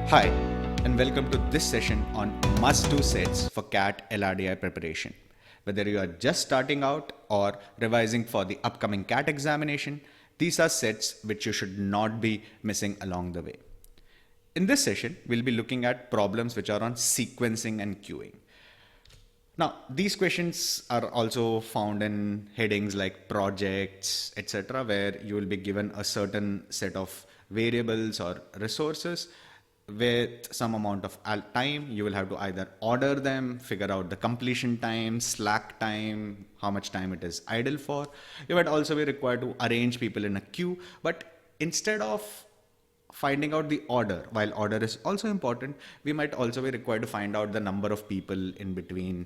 Hi, and welcome to this session on must-do sets for CAT LRDI preparation. Whether you are just starting out or revising for the upcoming CAT examination, these are sets which you should not be missing along the way. In this session, we'll be looking at problems which are on sequencing and queuing. Now, these questions are also found in headings like projects, etc., where you will be given a certain set of variables or resources with some amount of time. You will have to either order them, figure out the completion time, slack time, how much time it is idle for. You might also be required to arrange people in a queue, but instead of finding out the order, while order is also important, we might also be required to find out the number of people in between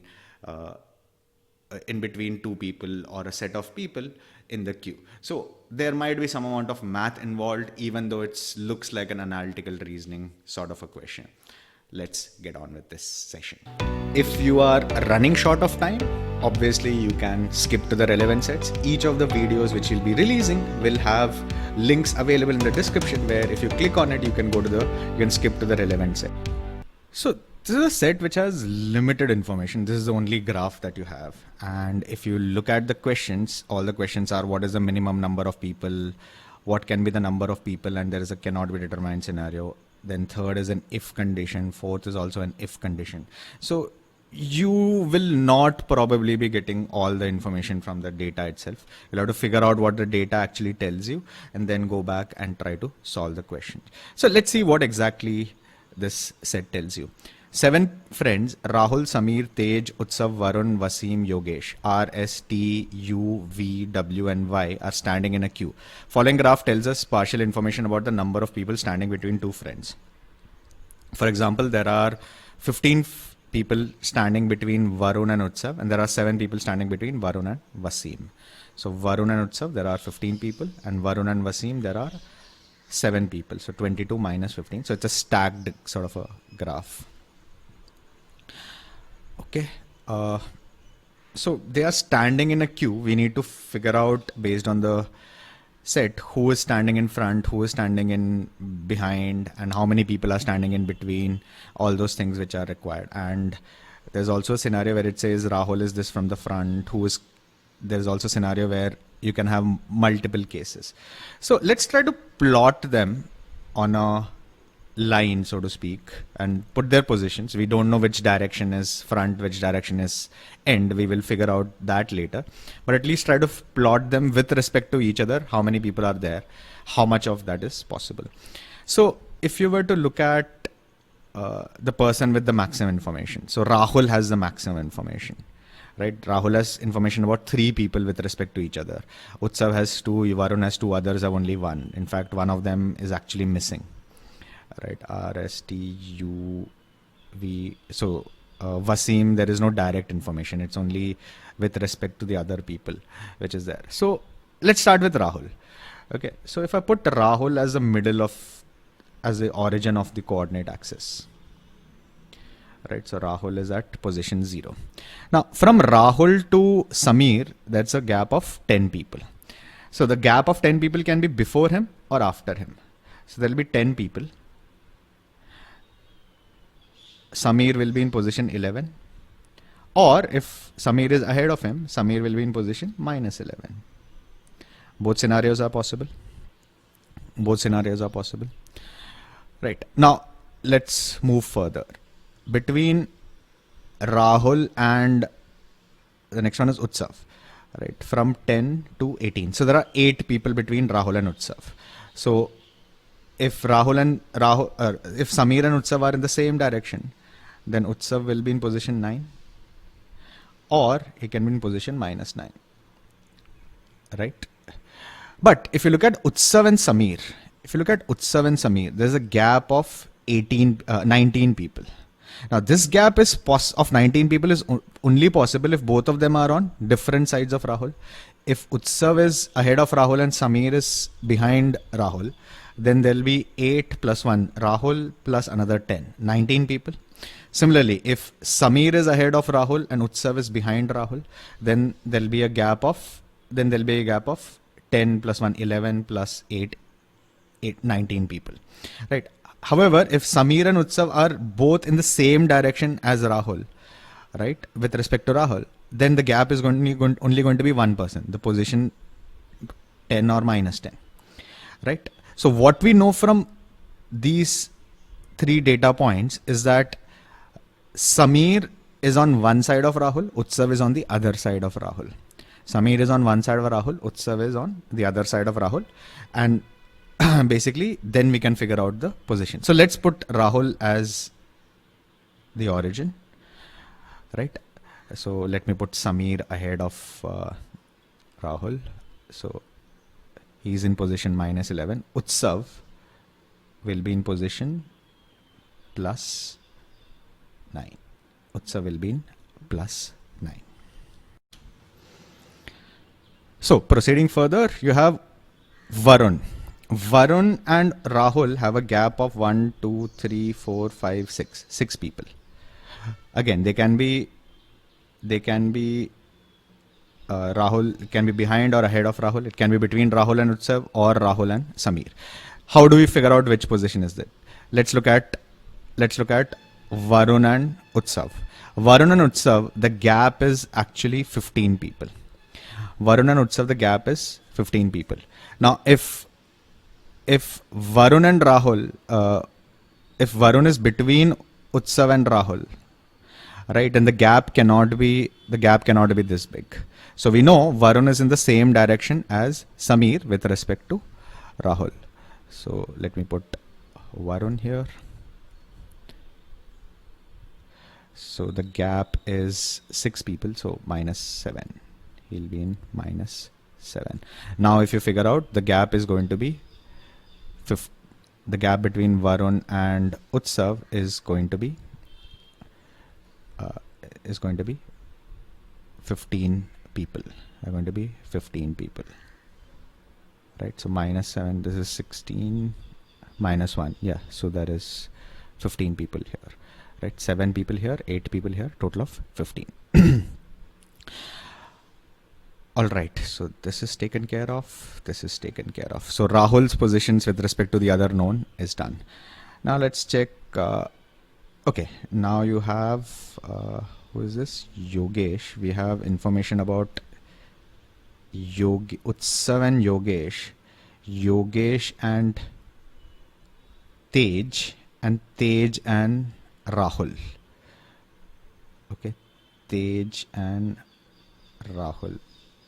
two people or a set of people in the queue. So there might be some amount of math involved, even though it looks like an analytical reasoning sort of a question. Let's get on with this session. If you are running short of time, obviously you can skip to the relevant sets. Each of the videos which you'll be releasing will have links available in the description, where if you click on it, you can skip to the relevant set. So this is a set which has limited information. This is the only graph that you have. And if you look at the questions, all the questions are: what is the minimum number of people? What can be the number of people? And there is a cannot be determined scenario. Then third is an if condition. Fourth is also an if condition. So you will not probably be getting all the information from the data itself. You'll have to figure out what the data actually tells you and then go back and try to solve the question. So let's see what exactly this set tells you. 7 friends: Rahul, Samir, Tej, Utsav, Varun, Wasim, Yogesh, R, S, T, U, V, W, and Y are standing in a queue. Following graph tells us partial information about the number of people standing between two friends. For example, there are 15 people standing between Varun and Utsav, and there are 7 people standing between Varun and Wasim. So Varun and Utsav, there are 15 people, and Varun and Wasim, there are 7 people. So 22 minus 15. So it's a stacked sort of a graph. Okay. So they are standing in a queue. We need to figure out, based on the set, who is standing in front, who is standing in behind, and how many people are standing in between, all those things which are required. And there's also a scenario where it says Rahul is this from the front, there's also a scenario where you can have multiple cases. So let's try to plot them on a line, so to speak, and put their positions. We don't know which direction is front, which direction is end. We will figure out that later, but at least try to plot them with respect to each other. How many people are there? How much of that is possible? So if you were to look at the person with the maximum information, so Rahul has the maximum information, right? Rahul has information about 3 people with respect to each other. Utsav has 2, Varun has 2, others have only 1. In fact, one of them is actually missing. Right, R, S, T, U, V. So Wasim, there is no direct information. It's only with respect to the other people which is there. So let's start with Rahul. Okay, so if I put Rahul as the origin of the coordinate axis, right? So Rahul is at position 0. Now from Rahul to Samir, that's a gap of 10 people. So the gap of 10 people can be before him or after him. So there will be 10 people. Samir will be in position 11, or if Samir is ahead of him, Samir will be in position minus 11. Both scenarios are possible. Right. Now let's move further. Between Rahul and the next one is Utsav, right? From 10 to 18. So there are 8 people between Rahul and Utsav. So if if Samir and Utsav are in the same direction, then Utsav will be in position 9, or he can be in position minus 9, right? But if you look at Utsav and Samir, there's a gap of 19 people. Now this gap of 19 people is only possible if both of them are on different sides of Rahul. If Utsav is ahead of Rahul and Samir is behind Rahul, then there'll be 8 plus 1, Rahul plus another 10, 19 people. Similarly, if Samir is ahead of Rahul and Utsav is behind Rahul, then there'll be a gap of 10 plus 1, 11 plus 8, 19 people, right? However, if Sameer and Utsav are both in the same direction as Rahul, right, with respect to Rahul, then the gap is only going to be one person, the position 10 or minus 10, right? So what we know from these three data points is that Sameer is on one side of Rahul, Utsav is on the other side of Rahul. Sameer is on one side of Rahul, Utsav is on the other side of Rahul, and basically then we can figure out the position. So let's put Rahul as the origin, right? So let me put Sameer ahead of Rahul. So he's in position minus 11. Utsav will be in position plus 9. Utsav will be in plus 9. So proceeding further, you have Varun. Varun and Rahul have a gap of 1, 2, 3, 4, 5, 6. 6 people. Again, they can be Rahul can be behind or ahead of Rahul. It can be between Rahul and Utsav or Rahul and Sameer. How do we figure out which position is that? Let's look at Varun and Utsav. Varun and Utsav, the gap is actually 15 people. Varun and Utsav, the gap is 15 people. Now, if Varun and Rahul, if Varun is between Utsav and Rahul, right, and the gap cannot be this big. So we know Varun is in the same direction as Sameer with respect to Rahul. So let me put Varun here. So the gap is 6 people, so minus 7. He'll be in minus 7. Now if you figure out, the gap is going to be the gap between Varun and Utsav is going to be 15 people. Are going to be 15 people, right? So minus 7, this is 16 minus 1, yeah, so there is 15 people here, right? 7 people here, 8 people here, total of 15. All right, so this is taken care of, this is taken care of. So Rahul's positions with respect to the other known is done. Now let's check. Okay, now you have who is this? Yogesh. We have information about Utsav and Yogesh, Yogesh and Tej, and Tej and Rahul. Okay, Tej and Rahul.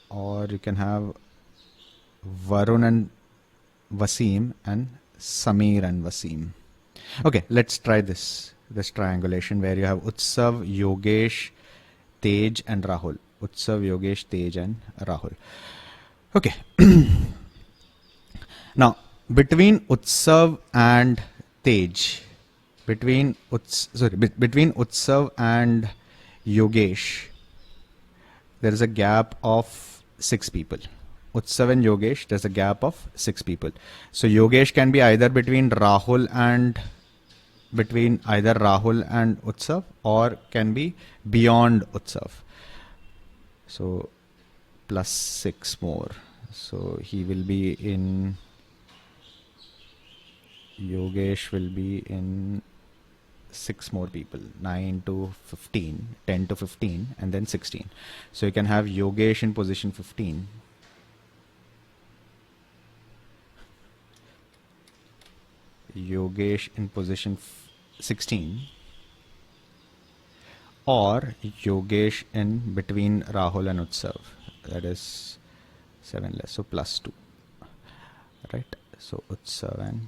Or you can have Varun and Wasim and Sameer and Wasim. Okay, let's try this triangulation where you have Utsav, Yogesh, Tej and Rahul. Utsav, Yogesh, Tej and Rahul. Okay. Now between Utsav and Tej, between Utsav and Yogesh, there is a gap of 6 people. Utsav and Yogesh, there's a gap of 6 people. So Yogesh can be either between Rahul and Utsav, or can be beyond Utsav. So plus 6 more. So he will be in, Yogesh will be in 6 more people, 9 to 15, 10 to 15, and then 16. So you can have Yogesh in position 15. Yogesh in position 16, or Yogesh in between Rahul and Utsav, that is 7 less, so plus 2, right? So Utsav and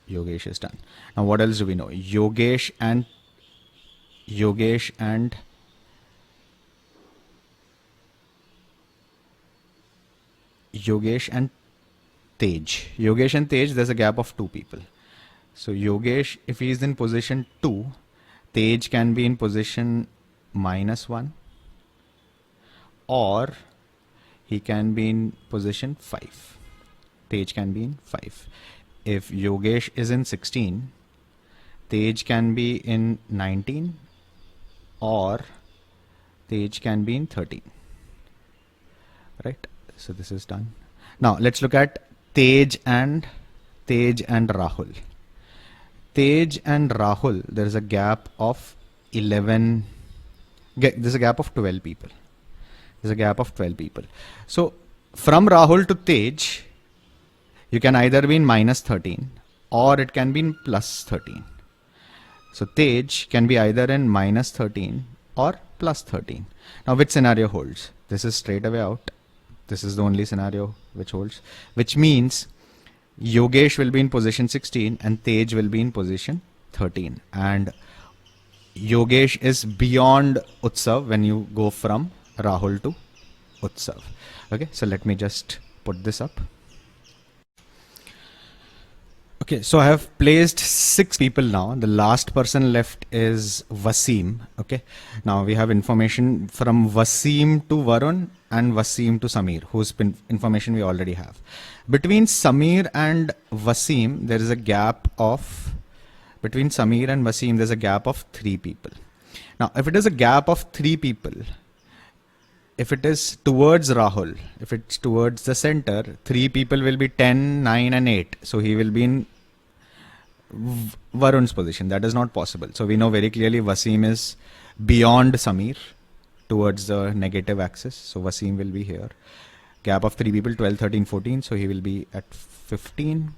Yogesh is done. Now what else do we know? Yogesh and Tej. Yogesh and Tej, there's a gap of 2 people. So Yogesh, if he is in position 2, Tej can be in position -1, or he can be in position 5. Tej can be in 5. If Yogesh is in 16, Tej can be in 19, or Tej can be in 13. Right? So this is done. Now let's look at Tej and Rahul. Tej and Rahul, there is a gap of 11. There's a gap of 12 people. There's a gap of 12 people. So from Rahul to Tej, you can either be in minus 13 or it can be in plus 13. So Tej can be either in minus 13 or plus 13. Now which scenario holds? This is straight away out. This is the only scenario which holds, which means Yogesh will be in position 16 and Tej will be in position 13. And Yogesh is beyond Utsav when you go from Rahul to Utsav. Okay, so let me just put this up. Okay, so I have placed 6 people now. The last person left is Wasim. Okay, now we have information from Wasim to Varun and Wasim to Samir, whose information we already have. Between Samir and Wasim, there is a gap of, between Samir and Wasim, there's a gap of 3 people. Now, if it is a gap of 3 people, if it is towards Rahul, if it's towards the center, 3 people will be 10, 9 and 8. So he will be in Varun's position. That is not possible. So we know very clearly Wasim is beyond Samir towards the negative axis. So Wasim will be here. Gap of 3 people, 12, 13, 14. So he will be at 15.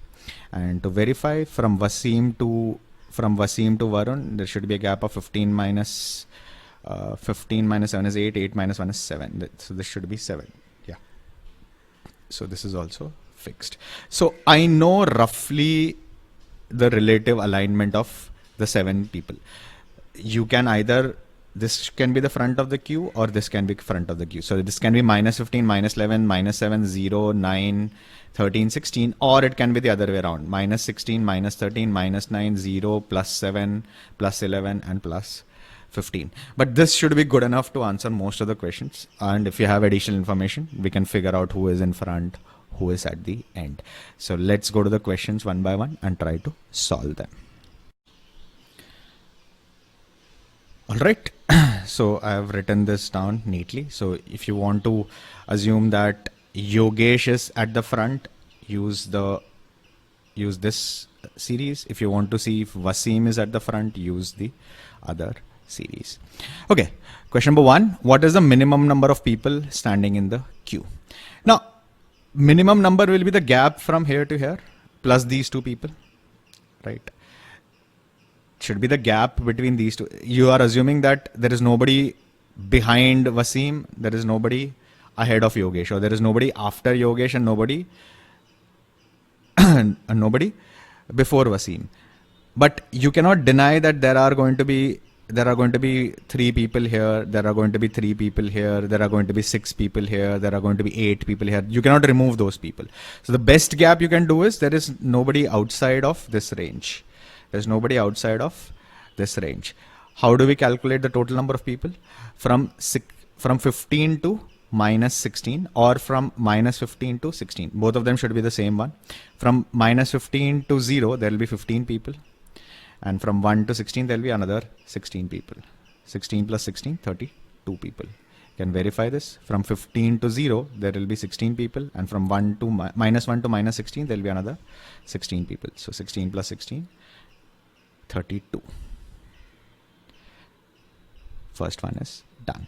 And to verify from Wasim to Varun, there should be a gap of 15 minus 7 is 8, 8 minus 1 is 7. So this should be 7. Yeah. So this is also fixed. So I know roughly the relative alignment of the 7 people. You can either, this can be the front of the queue or this can be front of the queue. So this can be minus 15, minus 11, minus 7, 0, 9, 13, 16, or it can be the other way around. Minus 16, minus 13, minus 9, 0, plus 7, plus 11 and plus 15. But this should be good enough to answer most of the questions. And if you have additional information, we can figure out who is in front, who is at the end. So let's go to the questions one by one and try to solve them. All right. So I have written this down neatly. So if you want to assume that Yogesh is at the front, use this series. If you want to see if Wasim is at the front, use the other series. Okay, question number 1, what is the minimum number of people standing in the queue? Now, minimum number will be the gap from here to here plus these 2 people, right? Should be the gap between these 2. You are assuming that there is nobody behind Wasim, there is nobody ahead of Yogesh, or there is nobody after Yogesh and nobody and nobody before Wasim. But you cannot deny that there are going to be 3 people here, there are going to be 3 people here, there are going to be 6 people here, there are going to be 8 people here. You cannot remove those people. So the best gap you can do is there is nobody outside of this range. There's nobody outside of this range. How do we calculate the total number of people? From 15 to minus 16 or from minus 15 to 16. Both of them should be the same one. From minus 15 to 0, there will be 15 people. And from 1 to 16, there will be another 16 people. 16 plus 16, 32 people. You can verify this. From 15 to 0, there will be 16 people. And from minus 1 to minus 16, there will be another 16 people. So 16 plus 16, 32. First one is done.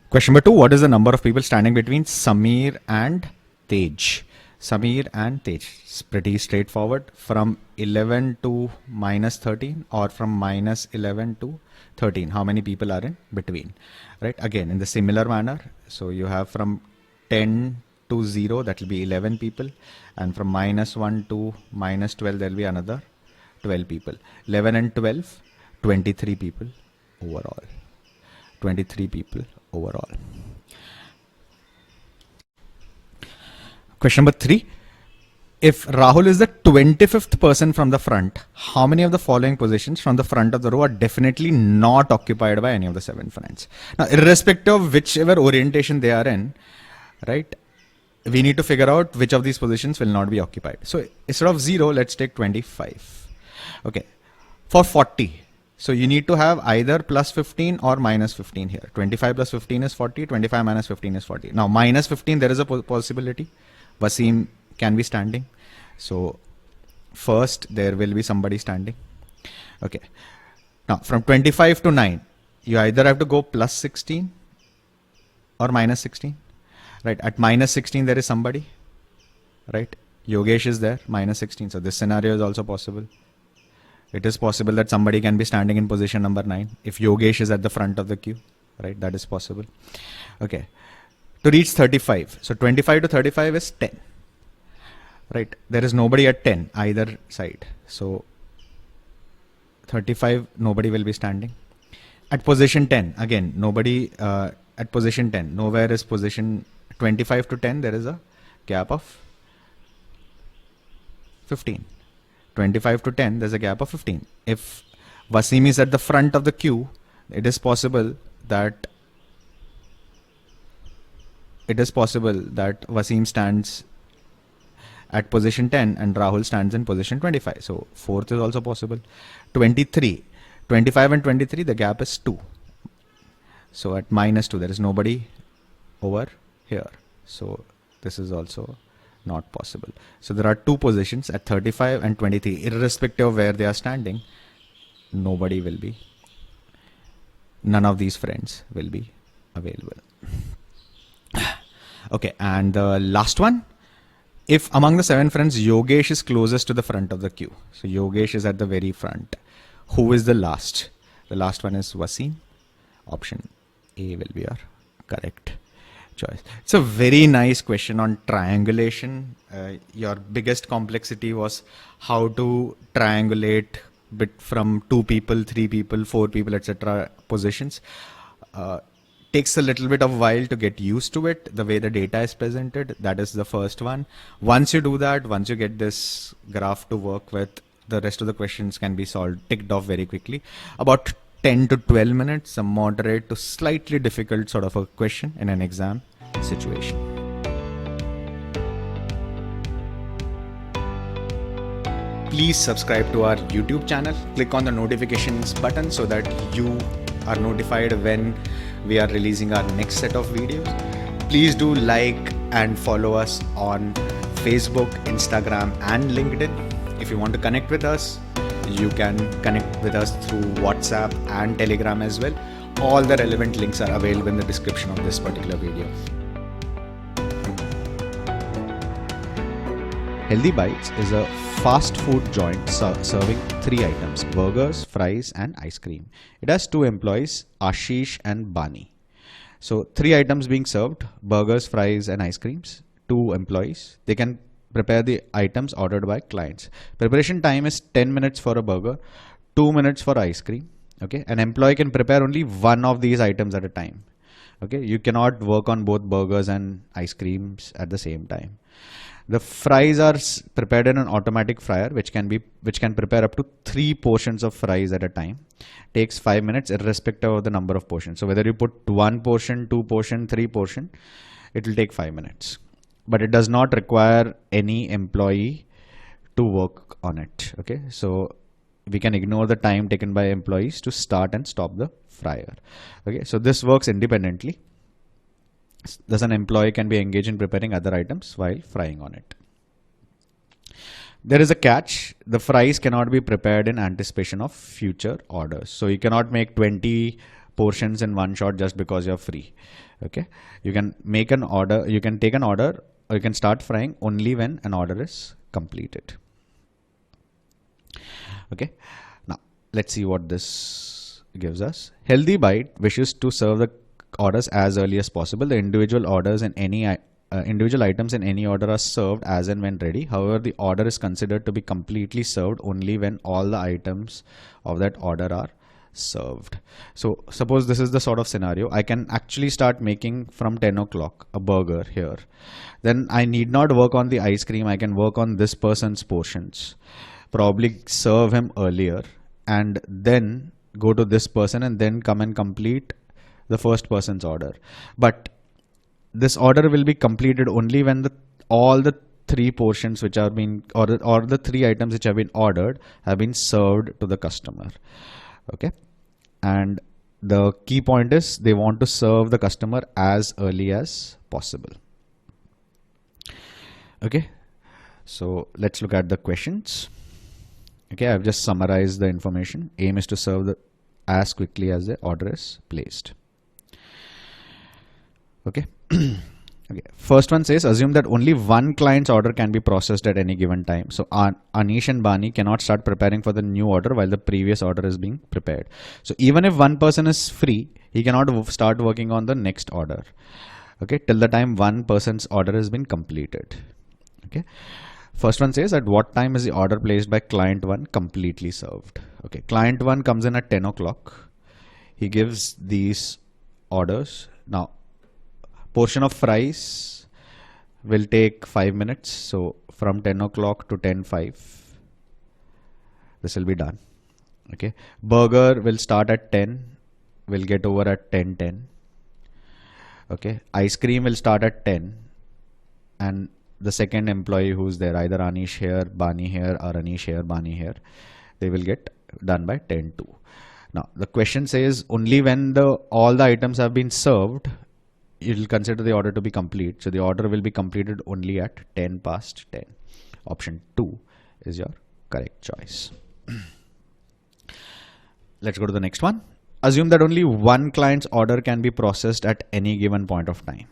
Question number 2, what is the number of people standing between Samir and Tej? Samir and Tej. It's pretty straightforward. From 11 to minus 13 or from minus 11 to 13. How many people are in between? Right? Again, in the similar manner. So you have from 10 to 0, that will be 11 people. And from minus 1 to minus 12, there will be another 12 people. 11 and 12, 23 people overall. 23 people overall. Question number 3. If Rahul is the 25th person from the front, how many of the following positions from the front of the row are definitely not occupied by any of the 7 friends? Now, irrespective of whichever orientation they are in, right, we need to figure out which of these positions will not be occupied. So instead of 0, let's take 25. Okay. For 40. So you need to have either plus 15 or minus 15 here. 25 plus 15 is 40. 25 minus 15 is 40. Now minus 15, there is a possibility. Wasim can be standing. So first there will be somebody standing. Okay. Now from 25 to 9, you either have to go plus 16 or minus 16. Right. At minus 16 there is somebody. Right. Yogesh is there, minus 16. So this scenario is also possible. It is possible that somebody can be standing in position number 9 if Yogesh is at the front of the queue. Right. That is possible. Okay. To reach 35. So 25 to 35 is 10. Right. There is nobody at 10 either side. So 35, nobody will be standing. At position 10, again, nobody at position 10. Nowhere is position 25 to 10. There is a gap of 15. 25 to 10, there's a gap of 15. If Wasim is at the front of the queue, it is possible that Wasim stands at position 10 and Rahul stands in position 25. So fourth is also possible. 23, 25 and 23, the gap is 2. So at minus 2, there is nobody over here. So this is also not possible. So there are two positions at 35 and 23, irrespective of where they are standing. None of these friends will be available. Okay, and the last one, if among the 7 friends, Yogesh is closest to the front of the queue. So Yogesh is at the very front. Who is the last? The last one is Wasim. Option A will be our correct choice. It's a very nice question on triangulation. Your biggest complexity was how to triangulate from 2 people, 3 people, 4 people, etc. positions. Takes a little bit of a while to get used to it, the way the data is presented. That is the first one. Once you do that, once you get this graph to work with, the rest of the questions can be solved, ticked off very quickly. About 10 to 12 minutes, a moderate to slightly difficult sort of a question in an exam situation. Please subscribe to our YouTube channel. Click on the notifications button so that you are notified when we are releasing our next set of videos. Please do like and follow us on Facebook, Instagram and LinkedIn. If you want to connect with us, you can connect with us through WhatsApp and Telegram as well. All the relevant links are available in the description of this particular video. Healthy Bites is a fast food joint serving 3 items: burgers, fries and ice cream. It has 2 employees, Ashish and Bani. So 3 items being served: burgers, fries and ice creams. 2 employees. They can prepare the items ordered by clients. Preparation time is 10 minutes for a burger, 2 minutes for ice cream. Okay, an employee can prepare only one of these items at a time. Okay, you cannot work on both burgers and ice creams at the same time. The fries are prepared in an automatic fryer, which can prepare up to 3 portions of fries at a time. Takes 5 minutes, irrespective of the number of portions. So whether you put 1 portion, 2 portion, 3 portion, it will take 5 minutes. But it does not require any employee to work on it. Okay, so we can ignore the time taken by employees to start and stop the fryer. Okay, so this works independently. Thus an employee can be engaged in preparing other items while frying on it. There is a catch. The fries cannot be prepared in anticipation of future orders. So you cannot make 20 portions in one shot just because you're free. Okay, you can make an order, you can take an order, or you can start frying only when an order is completed. Okay, now let's see what this gives us. Healthy Bite wishes to serve the orders as early as possible. The individual orders in any individual items in any order are served as and when ready. However, the order is considered to be completely served only when all the items of that order are served. So suppose this is the sort of scenario. I can actually start making from 10 o'clock a burger here. Then I need not work on the ice cream. I can work on this person's portions, probably serve him earlier, and then go to this person and then come and complete the first person's order. But this order will be completed only when all the 3 portions which are being or the 3 items which have been ordered have been served to the customer. Okay, and the key point is they want to serve the customer as early as possible. Okay, so let's look at the questions. Okay, I've just summarized the information. Aim is to serve as quickly as the order is placed. Okay. Okay. First one says assume that only one client's order can be processed at any given time. So Anish and Bani cannot start preparing for the new order while the previous order is being prepared. So even if one person is free, he cannot start working on the next order. Okay, till the time one person's order has been completed. Okay. First one says at what time is the order placed by client 1 completely served. Okay, client 1 comes in at 10 o'clock. He gives these orders. Now, portion of fries will take 5 minutes. So from 10 o'clock to 10:05, this will be done. Okay, burger will start at 10, will get over at 10:10. Okay, ice cream will start at 10, and the second employee who's there, either Anish here, Bani here, or Anish here, Bani here, they will get done by 10:02. Now the question says only when all the items have been served, you will consider the order to be complete. So the order will be completed only at 10:10. Option 2 is your correct choice. Let's go to the next one. Assume that only one client's order can be processed at any given point of time.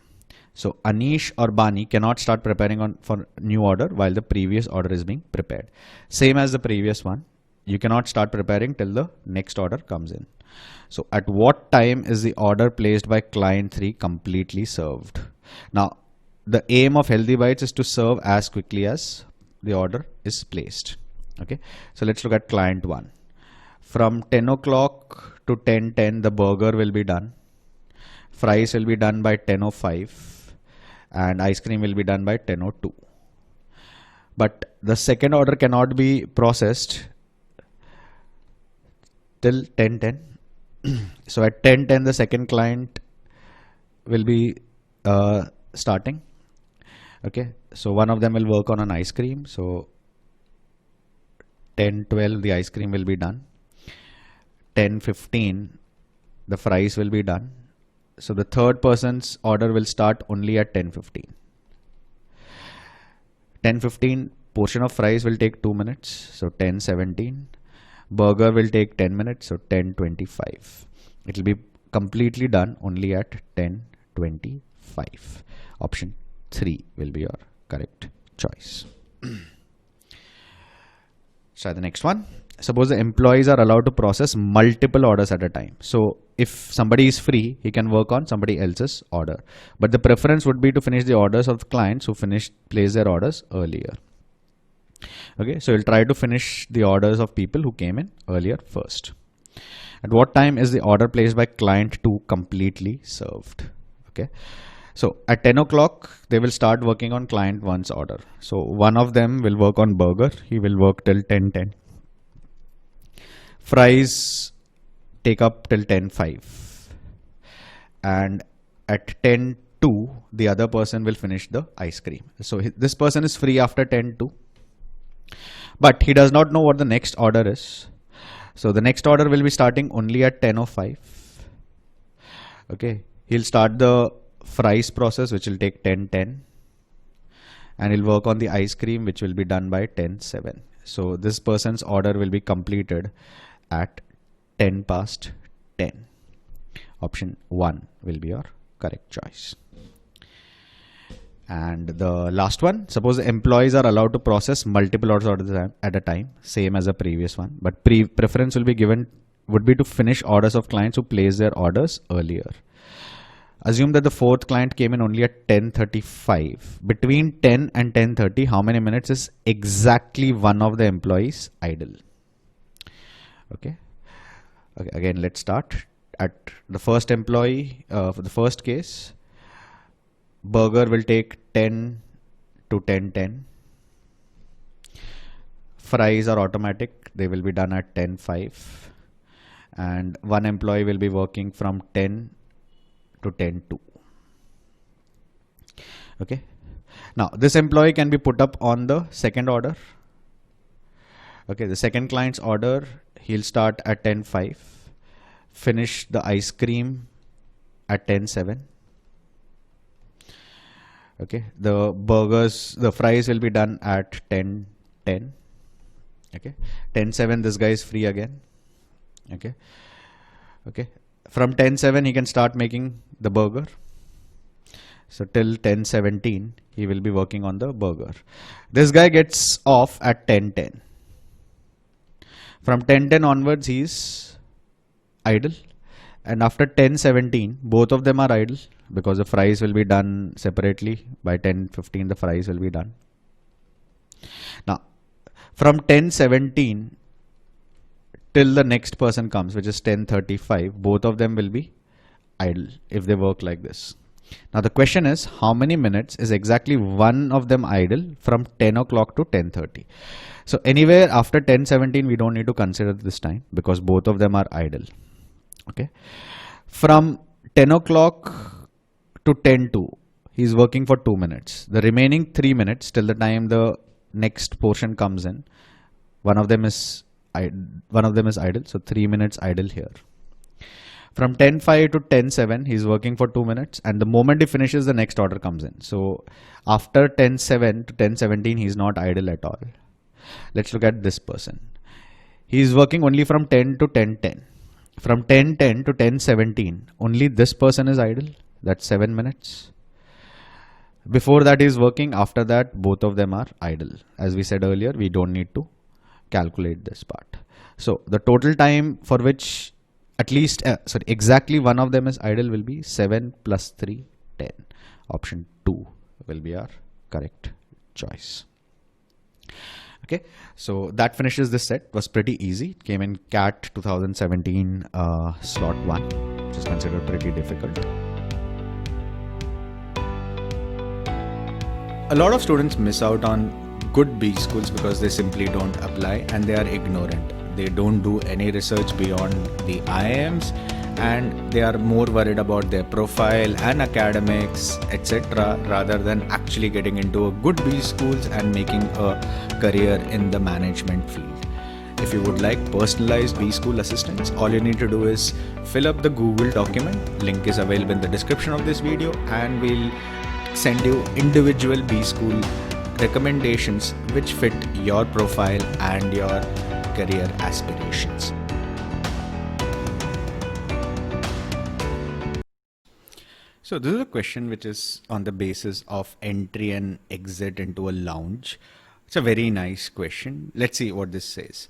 So Anish or Bani cannot start preparing for new order while the previous order is being prepared. Same as the previous one. You cannot start preparing till the next order comes in. So at what time is the order placed by client 3 completely served? Now, the aim of Healthy Bites is to serve as quickly as the order is placed. Okay. So let's look at client 1. From 10 o'clock to 10:10, the burger will be done. Fries will be done by 10:05. And ice cream will be done by 10:02. But the second order cannot be processed till 10:10. So at 10:10, the second client will be starting. Okay, so one of them will work on an ice cream. So 10:12, the ice cream will be done. 10:15, the fries will be done. So the third person's order will start only at 10:15. 10:15, portion of fries will take 2 minutes. So 10:17. Burger will take 10 minutes. So 10:25. It will be completely done only at 10:25. Option 3 will be your correct choice. Try the next one. Suppose the employees are allowed to process multiple orders at a time. So if somebody is free, he can work on somebody else's order. But the preference would be to finish the orders of the clients who place their orders earlier. Okay, so you'll try to finish the orders of people who came in earlier first. At what time is the order placed by client 2 completely served? Okay, so at 10 o'clock, they will start working on client 1's order. So one of them will work on burger. He will work till 10:10. Fries take up till 10:05. And at 10:02, the other person will finish the ice cream. So this person is free after 10:02. But he does not know what the next order is. So the next order will be starting only at 10:05. Okay, he'll start the fries process, which will take 10:10. And he'll work on the ice cream, which will be done by 10:07. So this person's order will be completed at 10:10. Option 1 will be your correct choice. And the last one, suppose the employees are allowed to process multiple orders at a time, same as the previous one, but preference will be given would be to finish orders of clients who place their orders earlier. Assume that the fourth client came in only at 10:35. Between 10 and 10:30, how many minutes is exactly one of the employees idle? Okay. Okay. Again, let's start at the first employee. For the first case, burger will take 10 to 10:10. Fries are automatic. They will be done at 10:05. And one employee will be working from 10 to 10:02. Okay. Now this employee can be put up on the second order. Okay. The second client's order, he'll start at 10:05. Finish the ice cream at 10:07. Okay, the fries will be done at 10:10. Okay, 10:07 this guy is free again. Okay, okay, from 10:07 he can start making the burger. So till 10:17 he will be working on the burger. This guy gets off at 10:10. From 10:10 onwards he is idle, and after 10:17 both of them are idle because the fries will be done separately. By 10:15 the fries will be done. Now from 10:17 till the next person comes, which is 10:35, both of them will be idle if they work like this. Now the question is, how many minutes is exactly one of them idle from 10 o'clock to 10:30? So anywhere after 10:17 we don't need to consider this time because both of them are idle. Okay, from 10 o'clock to 10:02 he is working for 2 minutes. The remaining 3 minutes till the time the next portion comes in, one of them is idle, so 3 minutes idle here. From 10:05 to 10:07 he is working for 2 minutes, and the moment he finishes the next order comes in. So after 10:07 to 10:17 he is not idle at all. Let's look at this person. He is working only from 10 to 10:10. From 10:10 to 10:17 only this person is idle. That's 7 minutes. Before that he is working, after that both of them are idle. As we said earlier, we don't need to calculate this part. So the total time for which at least exactly one of them is idle will be 7 plus 3, 10. Option 2 will be our correct choice. Okay, so that finishes this set. It was pretty easy. It came in CAT 2017 slot 1, which is considered pretty difficult. A lot of students miss out on good B schools because they simply don't apply and they are ignorant. They don't do any research beyond the IIMs, and they are more worried about their profile and academics, etc., rather than actually getting into a good B schools and making a career in the management field. If you would like personalized B school assistance, all you need to do is fill up the Google document. Link is available in the description of this video, and we'll send you individual B school recommendations which fit your profile and your career aspirations. So this is a question which is on the basis of entry and exit into a lounge. It's a very nice question. Let's see what this says.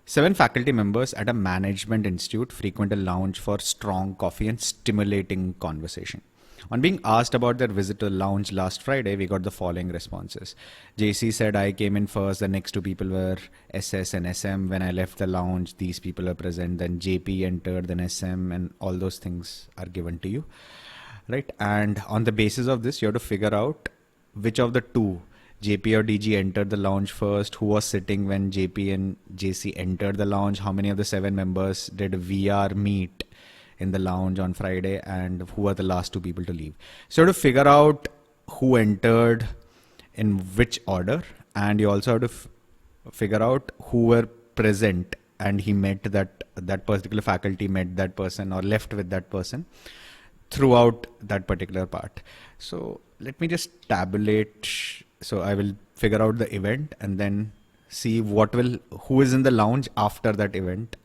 7 faculty members at a management institute frequent a lounge for strong coffee and stimulating conversation. On being asked about their visit to the lounge last Friday, we got the following responses. JC said, I came in first, the next 2 people were SS and SM. When I left the lounge, these people were present. Then JP entered, then SM, and all those things are given to you. Right? And on the basis of this, you have to figure out which of the 2, JP or DG, entered the lounge first, who was sitting when JP and JC entered the lounge, how many of the 7 members did VR meet in the lounge on Friday, and who are the last 2 people to leave. So to figure out who entered in which order, and you also have to figure out who were present and he met that particular faculty met that person or left with that person throughout that particular part. So let me just tabulate. So I will figure out the event and then see who is in the lounge after that event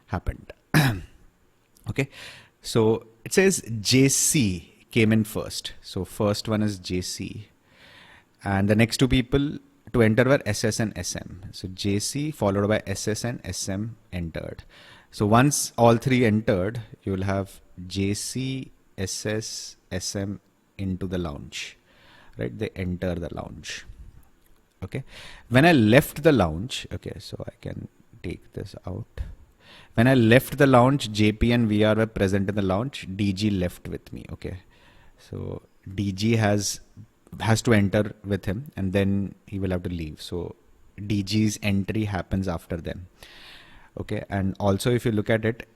happened. Okay, so it says JC came in first. So first one is JC, and the next 2 people to enter were SS and SM. So JC followed by SS and SM entered. So once all 3 entered, you will have JC, SS, SM into the lounge, right? They enter the lounge. Okay, when I left the lounge, okay, so I can take this out. When I left the lounge, JP and VR were present in the lounge. DG left with me. Okay, so DG has to enter with him, and then he will have to leave. So DG's entry happens after them. Okay, and also if you look at it,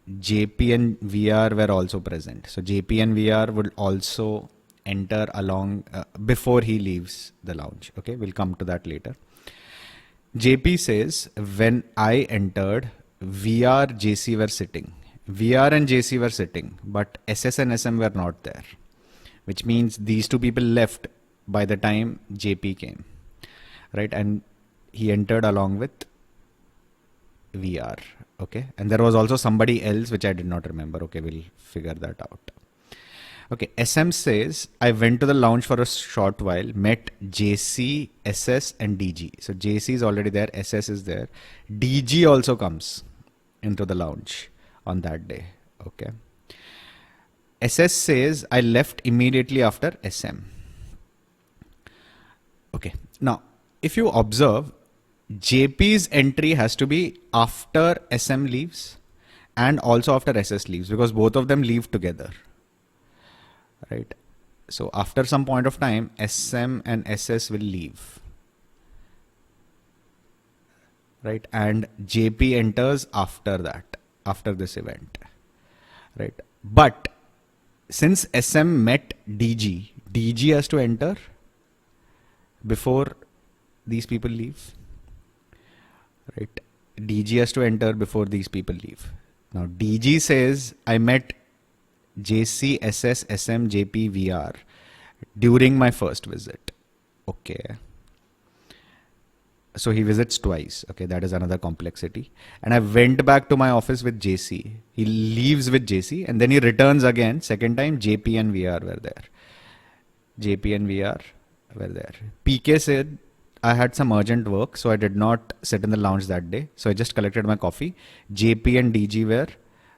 JP and VR were also present. So JP and VR would also enter along before he leaves the lounge. Okay, we'll come to that later. JP says, when I entered, VR, JC were sitting. VR and JC were sitting, but SS and SM were not there, which means these 2 people left by the time JP came, right? And he entered along with VR. Okay, and there was also somebody else which I did not remember. Okay, we'll figure that out. Okay, SM says, I went to the lounge for a short while, met JC, SS, and DG. So JC is already there, SS is there. DG also comes into the lounge on that day. Okay. SS says, I left immediately after SM. Okay, now if you observe, JP's entry has to be after SM leaves and also after SS leaves, because both of them leave together, right? So after some point of time, SM and SS will leave, right? And JP enters after that, after this event, right? But since SM met DG, DG has to enter before these people leave, right? DG has to enter before these people leave. Now DG says, I met JC, SS, SM, JP, VR during my first visit. Okay. So he visits twice. Okay, that is another complexity. And I went back to my office with JC. He leaves with JC and then he returns again. Second time, JP and VR were there. JP and VR were there. PK said, I had some urgent work, so I did not sit in the lounge that day. So I just collected my coffee. JP and DG were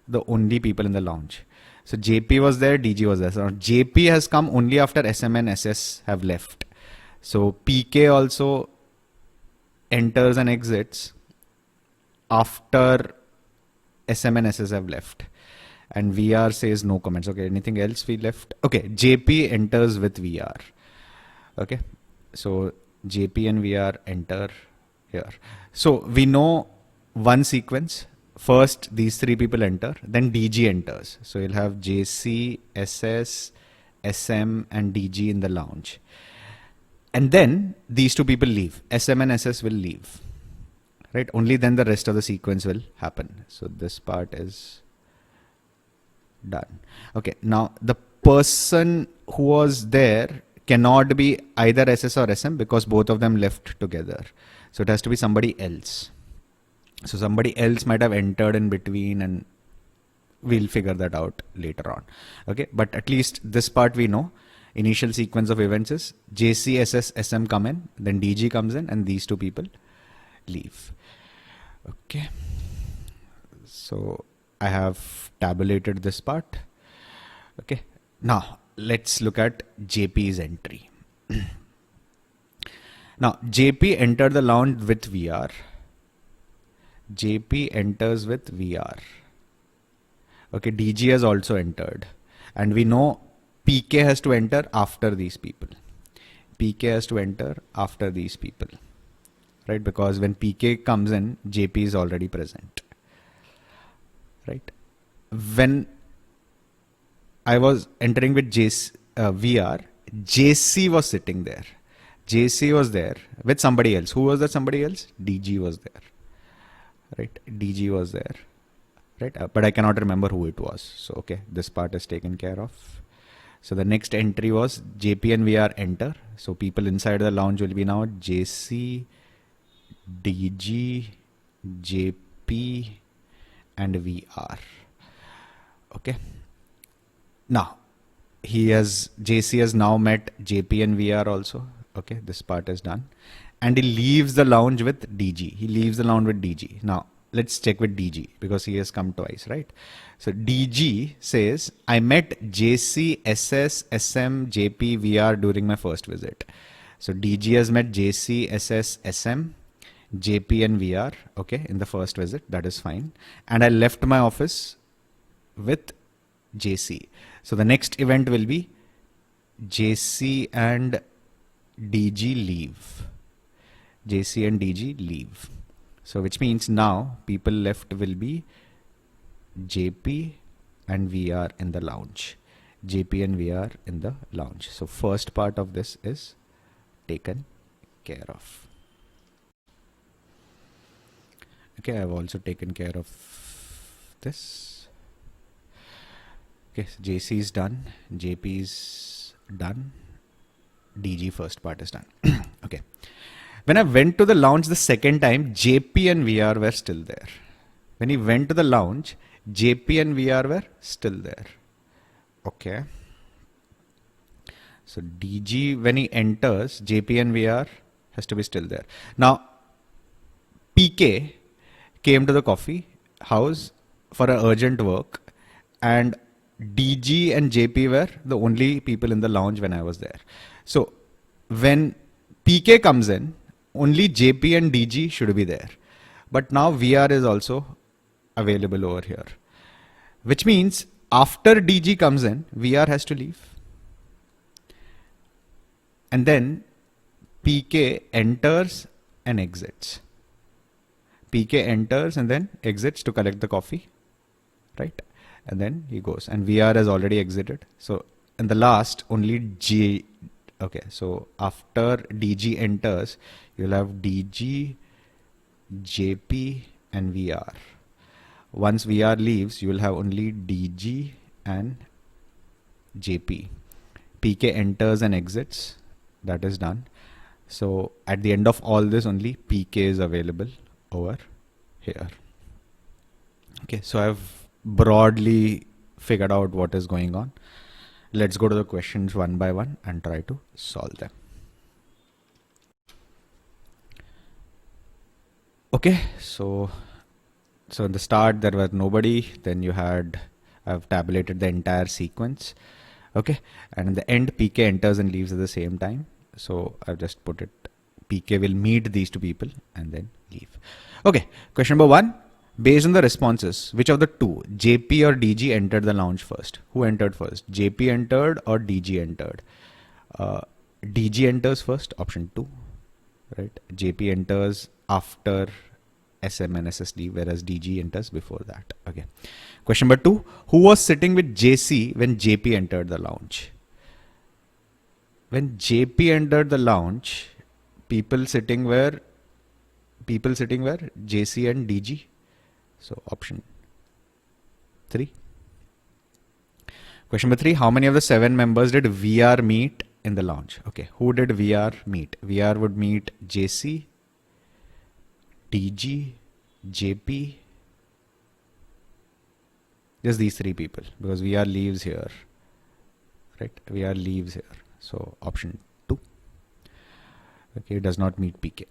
the only people in the lounge. So JP was there, DG was there. So JP has come only after SM and SS have left. So PK also enters and exits after SM and SS have left. And VR says no comments. Okay, anything else we left? Okay, JP enters with VR. Okay, so JP and VR enter here. So we know one sequence. First, these three people enter, then DG enters. So you'll have JC, SS, SM, and DG in the lounge. And then these two people leave. SM and SS will leave. Right? Only then the rest of the sequence will happen. So this part is done. Okay, now the person who was there cannot be either SS or SM because both of them left together. So it has to be somebody else. So somebody else might have entered in between and we'll figure that out later on. Okay, but at least this part we know. Initial sequence of events is JC, SS, SM come in, then DG comes in and these two people leave. Okay, so I have tabulated this part. Okay, now let's look at JP's entry. Now JP entered the lounge with VR. JP enters with VR. Okay, DG has also entered. And we know PK has to enter after these people. PK has to enter after these people. Right, because when PK comes in, JP is already present. Right. When I was entering with VR, JC was sitting there. JC was there with somebody else. Who was that somebody else? DG was there. Right, DG was there. Right, but I cannot remember who it was. So, okay, this part is taken care of. So the next entry was JP and VR enter. So people inside the lounge will be now JC, DG, JP, and VR. Okay. Now, JC has now met JP and VR also. Okay, this part is done. And he leaves the lounge with DG. He leaves the lounge with DG. Now, let's check with DG because he has come twice, right? So DG says, I met JC, SS, SM, JP, VR during my first visit. So DG has met JC, SS, SM, JP and VR, okay, in the first visit. That is fine. And I left my office with JC. So the next event will be JC and DG leave. JC and DG leave. So which means now people left will be JP and VR in the lounge. JP and VR in the lounge. So first part of this is taken care of. Okay, I've also taken care of this. Okay, so JC is done. JP is done. DG first part is done. Okay. When I went to the lounge the second time, JP and VR were still there. When he went to the lounge, JP and VR were still there. Okay. So DG, when he enters, JP and VR has to be still there. Now, PK came to the coffee house for an urgent work, and DG and JP were the only people in the lounge when I was there. So when PK comes in, only JP and DG should be there. But now VR is also available over here, which means after DG comes in, VR has to leave. And then PK enters and exits. PK enters and then exits to collect the coffee, right? And then he goes, and VR has already exited. So in the last, only G. Okay, so after DG enters, you'll have DG, JP, and VR. Once VR leaves, you will have only DG and JP. PK enters and exits. That is done. So at the end of all this, only PK is available over here. Okay, so I've broadly figured out what is going on. Let's go to the questions one by one and try to solve them. Okay, so in the start there was nobody, then you had, I've tabulated the entire sequence. Okay, and in the end PK enters and leaves at the same time. So I've just put it, PK will meet these two people and then leave. Okay, question number 1. Based on the responses, which of the two, JP or DG, entered the lounge first? Who entered first? JP entered or DG entered? DG enters first, option 2, right? JP enters after SM and SSD, whereas DG enters before that. Okay. Question number 2. Who was sitting with JC when JP entered the lounge? When JP entered the lounge, people sitting were JC and DG. So option 3. Question number 3. How many of the 7 members did VR meet in the lounge? Okay. Who did VR meet? VR would meet JC, DG, JP. Just these 3 people, because VR leaves here, right? VR leaves here. So option 2. Okay, it does not meet PK.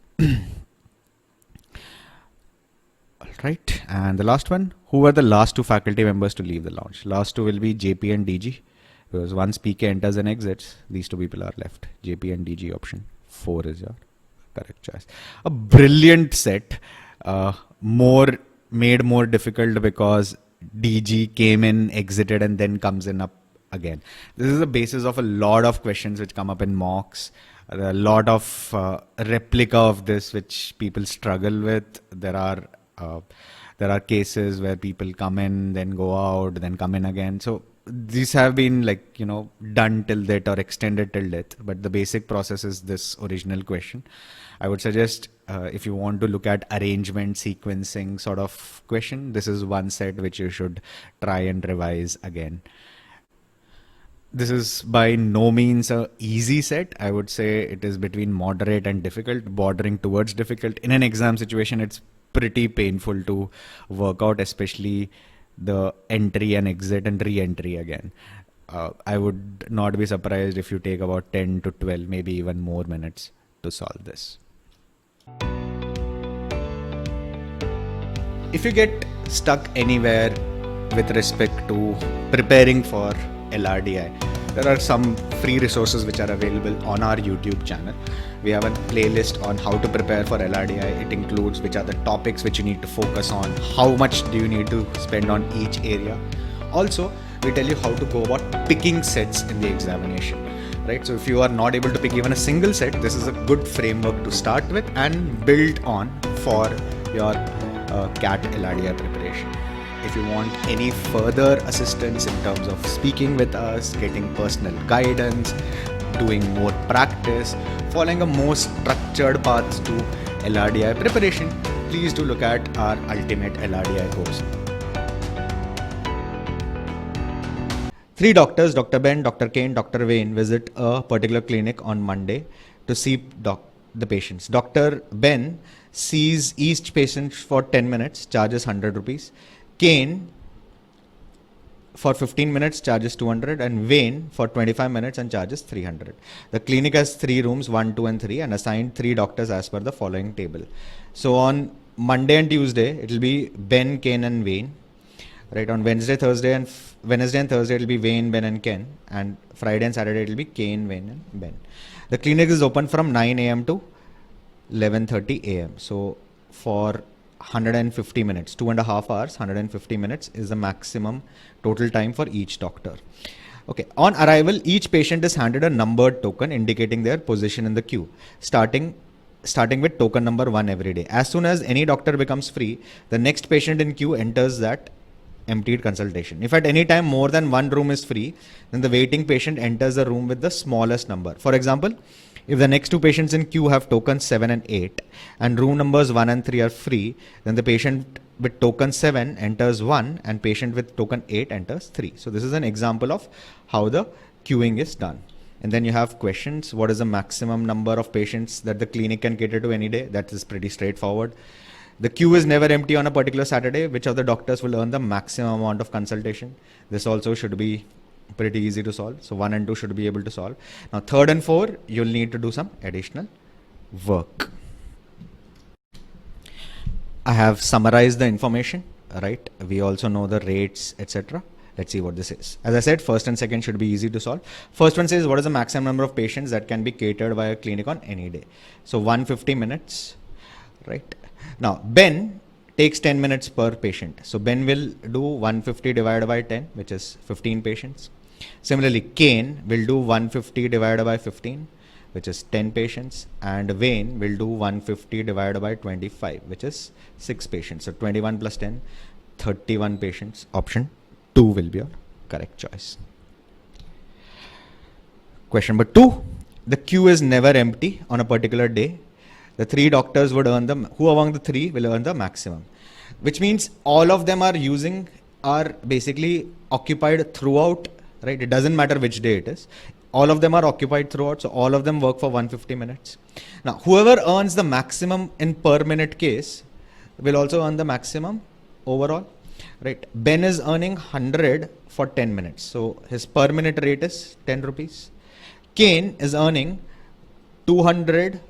Right, and the last one, who were the last 2 faculty members to leave the lounge? Last 2 will be JP and DG, because once PK enters and exits, these 2 people are left. JP and DG, option 4 is your correct choice. A brilliant set, made more difficult because DG came in, exited, and then comes in up again. This is the basis of a lot of questions which come up in mocks. A lot of replica of this which people struggle with. There are cases where people come in, then go out, then come in again. So these have been like, done till that or extended till death. But the basic process is this original question. I would suggest if you want to look at arrangement, sequencing sort of question, this is one set which you should try and revise again. This is by no means a easy set. I would say it is between moderate and difficult, bordering towards difficult. In an exam situation, it's pretty painful to work out, especially the entry and exit and re-entry again. I would not be surprised if you take about 10 to 12, maybe even more minutes to solve this. If you get stuck anywhere with respect to preparing for LRDI, there are some free resources which are available on our YouTube channel. We have a playlist on how to prepare for LRDI. It includes which are the topics which you need to focus on, how much do you need to spend on each area. Also, we tell you how to go about picking sets in the examination, right? So if you are not able to pick even a single set, this is a good framework to start with and build on for your CAT LRDI preparation. If you want any further assistance in terms of speaking with us, getting personal guidance, doing more practice, following a more structured path to LRDI preparation, please do look at our Ultimate LRDI course. 3 doctors, Dr. Ben, Dr. Kane, Dr. Wayne, visit a particular clinic on Monday to see the patients. Dr. Ben sees each patient for 10 minutes, charges 100 rupees. Kane for 15 minutes charges 200, and Wayne for 25 minutes and charges 300. The clinic has 3 rooms, 1, 2 and 3, and assigned 3 doctors as per the following table. So on Monday and Tuesday it will be Ben, Kane and Wayne. Right, on Wednesday and Thursday it will be Wayne, Ben and Ken, and Friday and Saturday it will be Kane, Wayne and Ben. The clinic is open from 9 a.m. to 11:30 a.m. So for 150 minutes, 2.5 hours, 150 minutes is the maximum total time for each doctor. Okay, on arrival, each patient is handed a numbered token indicating their position in the queue, starting with token number 1 every day. As soon as any doctor becomes free, the next patient in queue enters that emptied consultation. If at any time more than 1 room is free, then the waiting patient enters the room with the smallest number. For example, if the next 2 patients in queue have tokens 7 and 8 and room numbers 1 and 3 are free, then the patient with token 7 enters 1 and patient with token 8 enters 3. So this is an example of how the queuing is done. And then you have questions. What is the maximum number of patients that the clinic can cater to any day? That is pretty straightforward. The queue is never empty on a particular Saturday. Which of the doctors will earn the maximum amount of consultation? This also should be pretty easy to solve. So 1 and 2 should be able to solve. Now 3rd and 4, you'll need to do some additional work. I have summarized the information, right? We also know the rates, etc. Let's see what this is. As I said, 1st and 2nd should be easy to solve. First one says, what is the maximum number of patients that can be catered by a clinic on any day? So 150 minutes, right? Now, Ben takes 10 minutes per patient. So Ben will do 150 divided by 10, which is 15 patients. Similarly, Kane will do 150 divided by 15, which is 10 patients. And Wayne will do 150 divided by 25, which is 6 patients. So 21 plus 10, 31 patients. Option 2 will be your correct choice. Question number 2. The queue is never empty on a particular day. The 3 doctors would earn who among the 3 will earn the maximum, which means all of them are basically occupied throughout, right? It doesn't matter which day it is. All of them are occupied throughout, so all of them work for 150 minutes. Now, whoever earns the maximum in per minute case will also earn the maximum overall, right? Ben is earning 100 for 10 minutes, so his per minute rate is 10 rupees. Kane is earning 200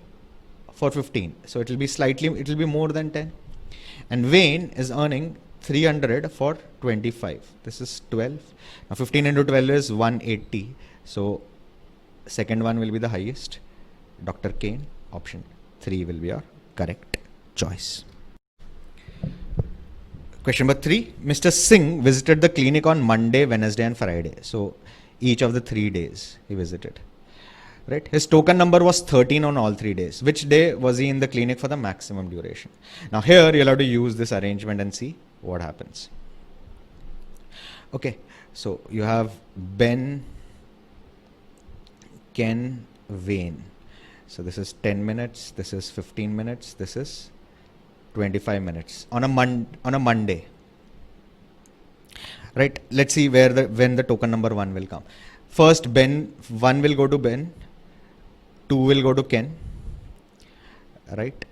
for 15, so it will be more than 10. And Wayne is earning 300 for 25. This is 12. Now 15 into 12 is 180. So second one will be the highest. Dr. Kane, option 3 will be your correct choice. Question number 3. Mr. Singh visited the clinic on Monday, Wednesday and Friday. So each of the 3 days he visited. Right, his token number was 13 on all 3 days. Which day was he in the clinic for the maximum duration? Now here you'll have to use this arrangement and see what happens. Okay, so you have Ben, Ken, Wayne. So this is 10 minutes, this is 15 minutes, this is 25 minutes on a Monday. Right, let's see when the token number 1 will come. First, 1 will go to Ben, 2 will go to Ken, right?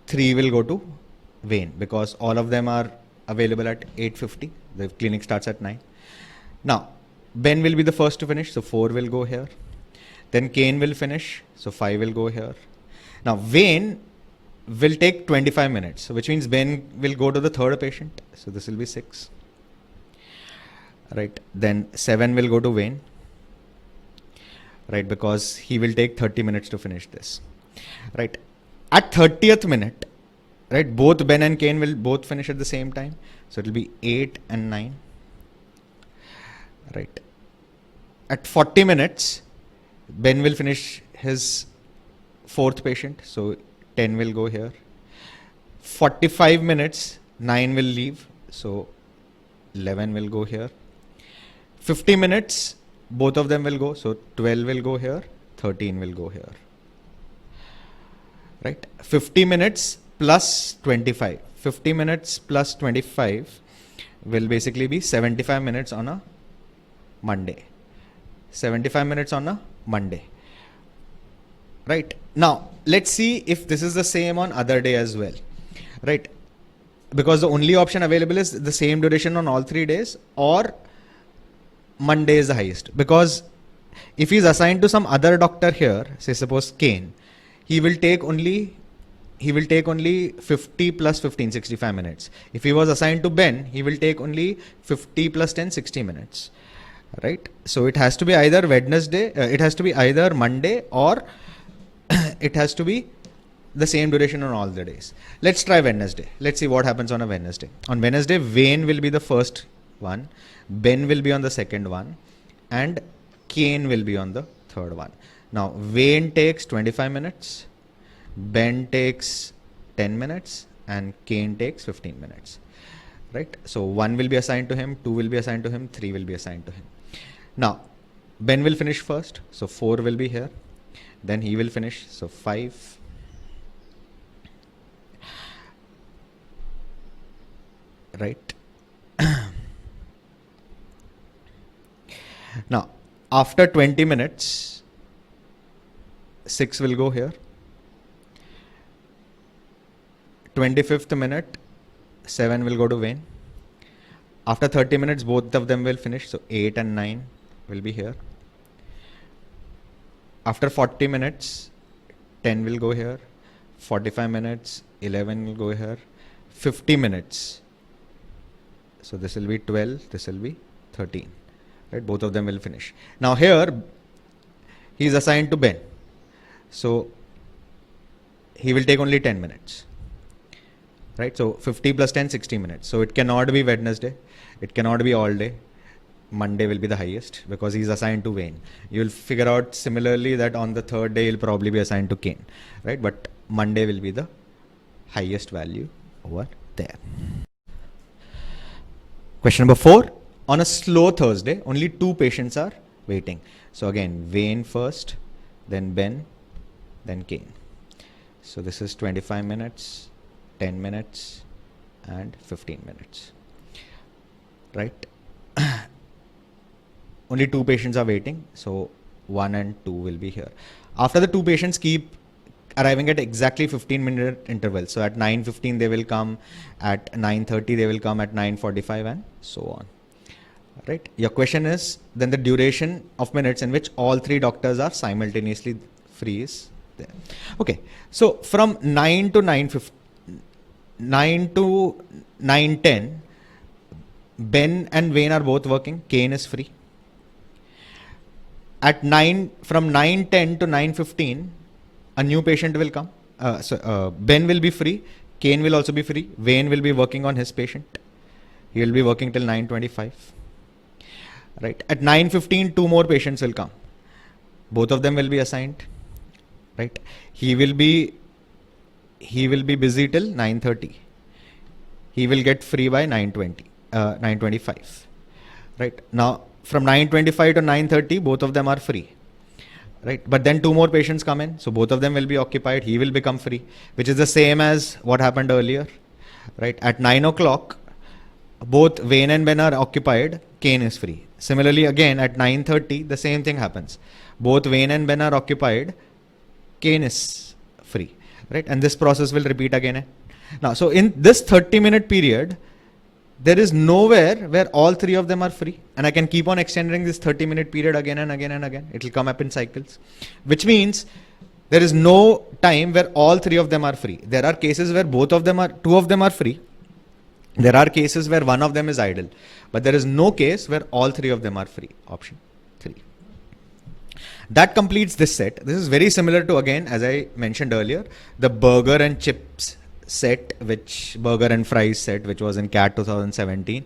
3 will go to Wayne because all of them are available at 8:50. The clinic starts at 9. Now, Ben will be the first to finish, so 4 will go here. Then Kane will finish, so 5 will go here. Now, Wayne will take 25 minutes, so which means Ben will go to the 3rd patient, so this will be 6. Right, then 7 will go to Wayne, right, because he will take 30 minutes to finish this. Right, at 30th minute, right, both Ben and Kane will both finish at the same time, so it will be 8 and 9. Right, at 40 minutes, Ben will finish his 4th patient, so 10 will go here. 45 minutes, 9 will leave, so 11 will go here. 50 minutes, both of them will go, so 12 will go here, 13 will go here. Right, 50 minutes plus 25. 50 minutes plus 25 will basically be 75 minutes on a Monday. 75 minutes on a Monday. right? Now, let's see if this is the same on other day as well, right? Because the only option available is the same duration on all 3 days, or Monday is the highest. Because if he's assigned to some other doctor here, say suppose Kane, he will take only 50 plus 15, 65 minutes. If he was assigned to Ben, he will take only 50 plus 10, 60 minutes, right? So it has to be either Wednesday, it has to be either Monday, or it has to be the same duration on all the days. Let's try Wednesday. Let's see what happens on a Wednesday. On Wednesday, Wayne will be the first one, Ben will be on the second one, and Kane will be on the third one. Now, Wayne takes 25 minutes, Ben takes 10 minutes, and Kane takes 15 minutes, right? So 1 will be assigned to him, 2 will be assigned to him, 3 will be assigned to him. Now, Ben will finish first, so 4 will be here. Then he will finish, so 5. Right? Now, after 20 minutes, 6 will go here. 25th minute, 7 will go to Wayne. After 30 minutes, both of them will finish, so 8 and 9 will be here. After 40 minutes, 10 will go here. 45 minutes, 11 will go here. 50 minutes, so this will be 12, this will be 13, right? Both of them will finish. Now here, he is assigned to Ben, so he will take only 10 minutes, right? So 50 plus 10, 60 minutes. So it cannot be Wednesday, it cannot be all day. Monday will be the highest because he is assigned to Wayne. You will figure out similarly that on the third day, he'll probably be assigned to Kane, right? But Monday will be the highest value over there. Question number 4. On a slow Thursday, only 2 patients are waiting. So again, Wayne first, then Ben, then Kane. So this is 25 minutes, 10 minutes, and 15 minutes, right? Only 2 patients are waiting, so 1 and 2 will be here. After the 2 patients keep arriving at exactly 15-minute intervals. So at 9:15 they will come, at 9:30 they will come, at 9:45 and so on. Right? Your question is then the duration of minutes in which all 3 doctors are simultaneously free is there. Okay, so from 9 to 9:10, Ben and Wayne are both working. Kane is free. At 9, from 9:10 to 9:15, a new patient will come. Ben will be free. Kane will also be free. Wayne will be working on his patient. He will be working till 9:25. Right. At 9:15, 2 more patients will come. Both of them will be assigned. Right. He will be busy till 9:30. He will get free by 9:25. Right. Now, from 9:25 to 9:30, both of them are free. Right, but then 2 more patients come in, so both of them will be occupied. He will become free, which is the same as what happened earlier. Right, at 9 o'clock, both Wayne and Ben are occupied. Kane is free. Similarly, again at 9:30, the same thing happens. Both Wayne and Ben are occupied. Kane is free. Right, and this process will repeat again. Now, so in this 30-minute period, there is nowhere where all 3 of them are free, and I can keep on extending this 30-minute period again and again and again. It will come up in cycles, which means there is no time where all 3 of them are free. There are cases where 2 of them are free. There are cases where 1 of them is idle, but there is no case where all 3 of them are free. Option 3. That completes this set. This is very similar to, again, as I mentioned earlier, the burger and chips set, which burger and fries set, which was in CAT 2017,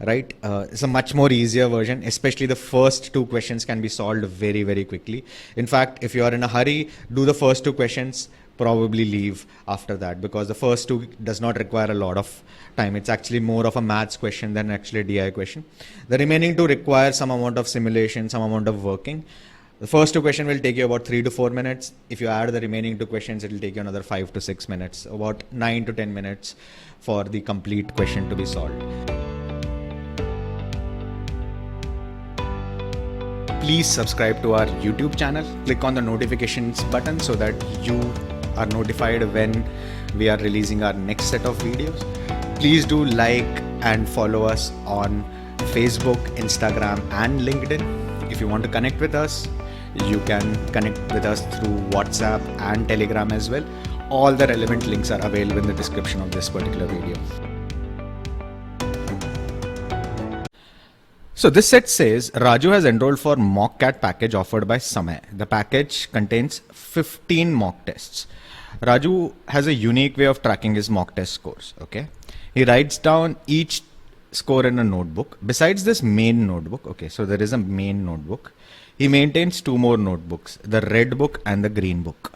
right? It's a much more easier version, especially the first 2 questions can be solved very, very quickly. In fact, if you are in a hurry, do the first 2 questions, probably leave after that, because the first 2 does not require a lot of time. It's actually more of a maths question than actually a DI question. The remaining 2 require some amount of simulation, some amount of working. The first 2 questions will take you about 3 to 4 minutes. If you add the remaining 2 questions, it will take you another 5 to 6 minutes, about 9 to 10 minutes for the complete question to be solved. please subscribe to our YouTube channel. Click on the notifications button so that you are notified when we are releasing our next set of videos. Please do like and follow us on Facebook, Instagram, and LinkedIn. If you want to connect with us, you can connect with us through WhatsApp and Telegram as well. All the relevant links are available in the description of this particular video. So this set says Raju has enrolled for MockCat package offered by Samay. The package contains 15 mock tests. Raju has a unique way of tracking his mock test scores. Okay, he writes down each score in a notebook. Besides this main notebook, okay, so there is a main notebook. He maintains two more notebooks, the red book and the green book.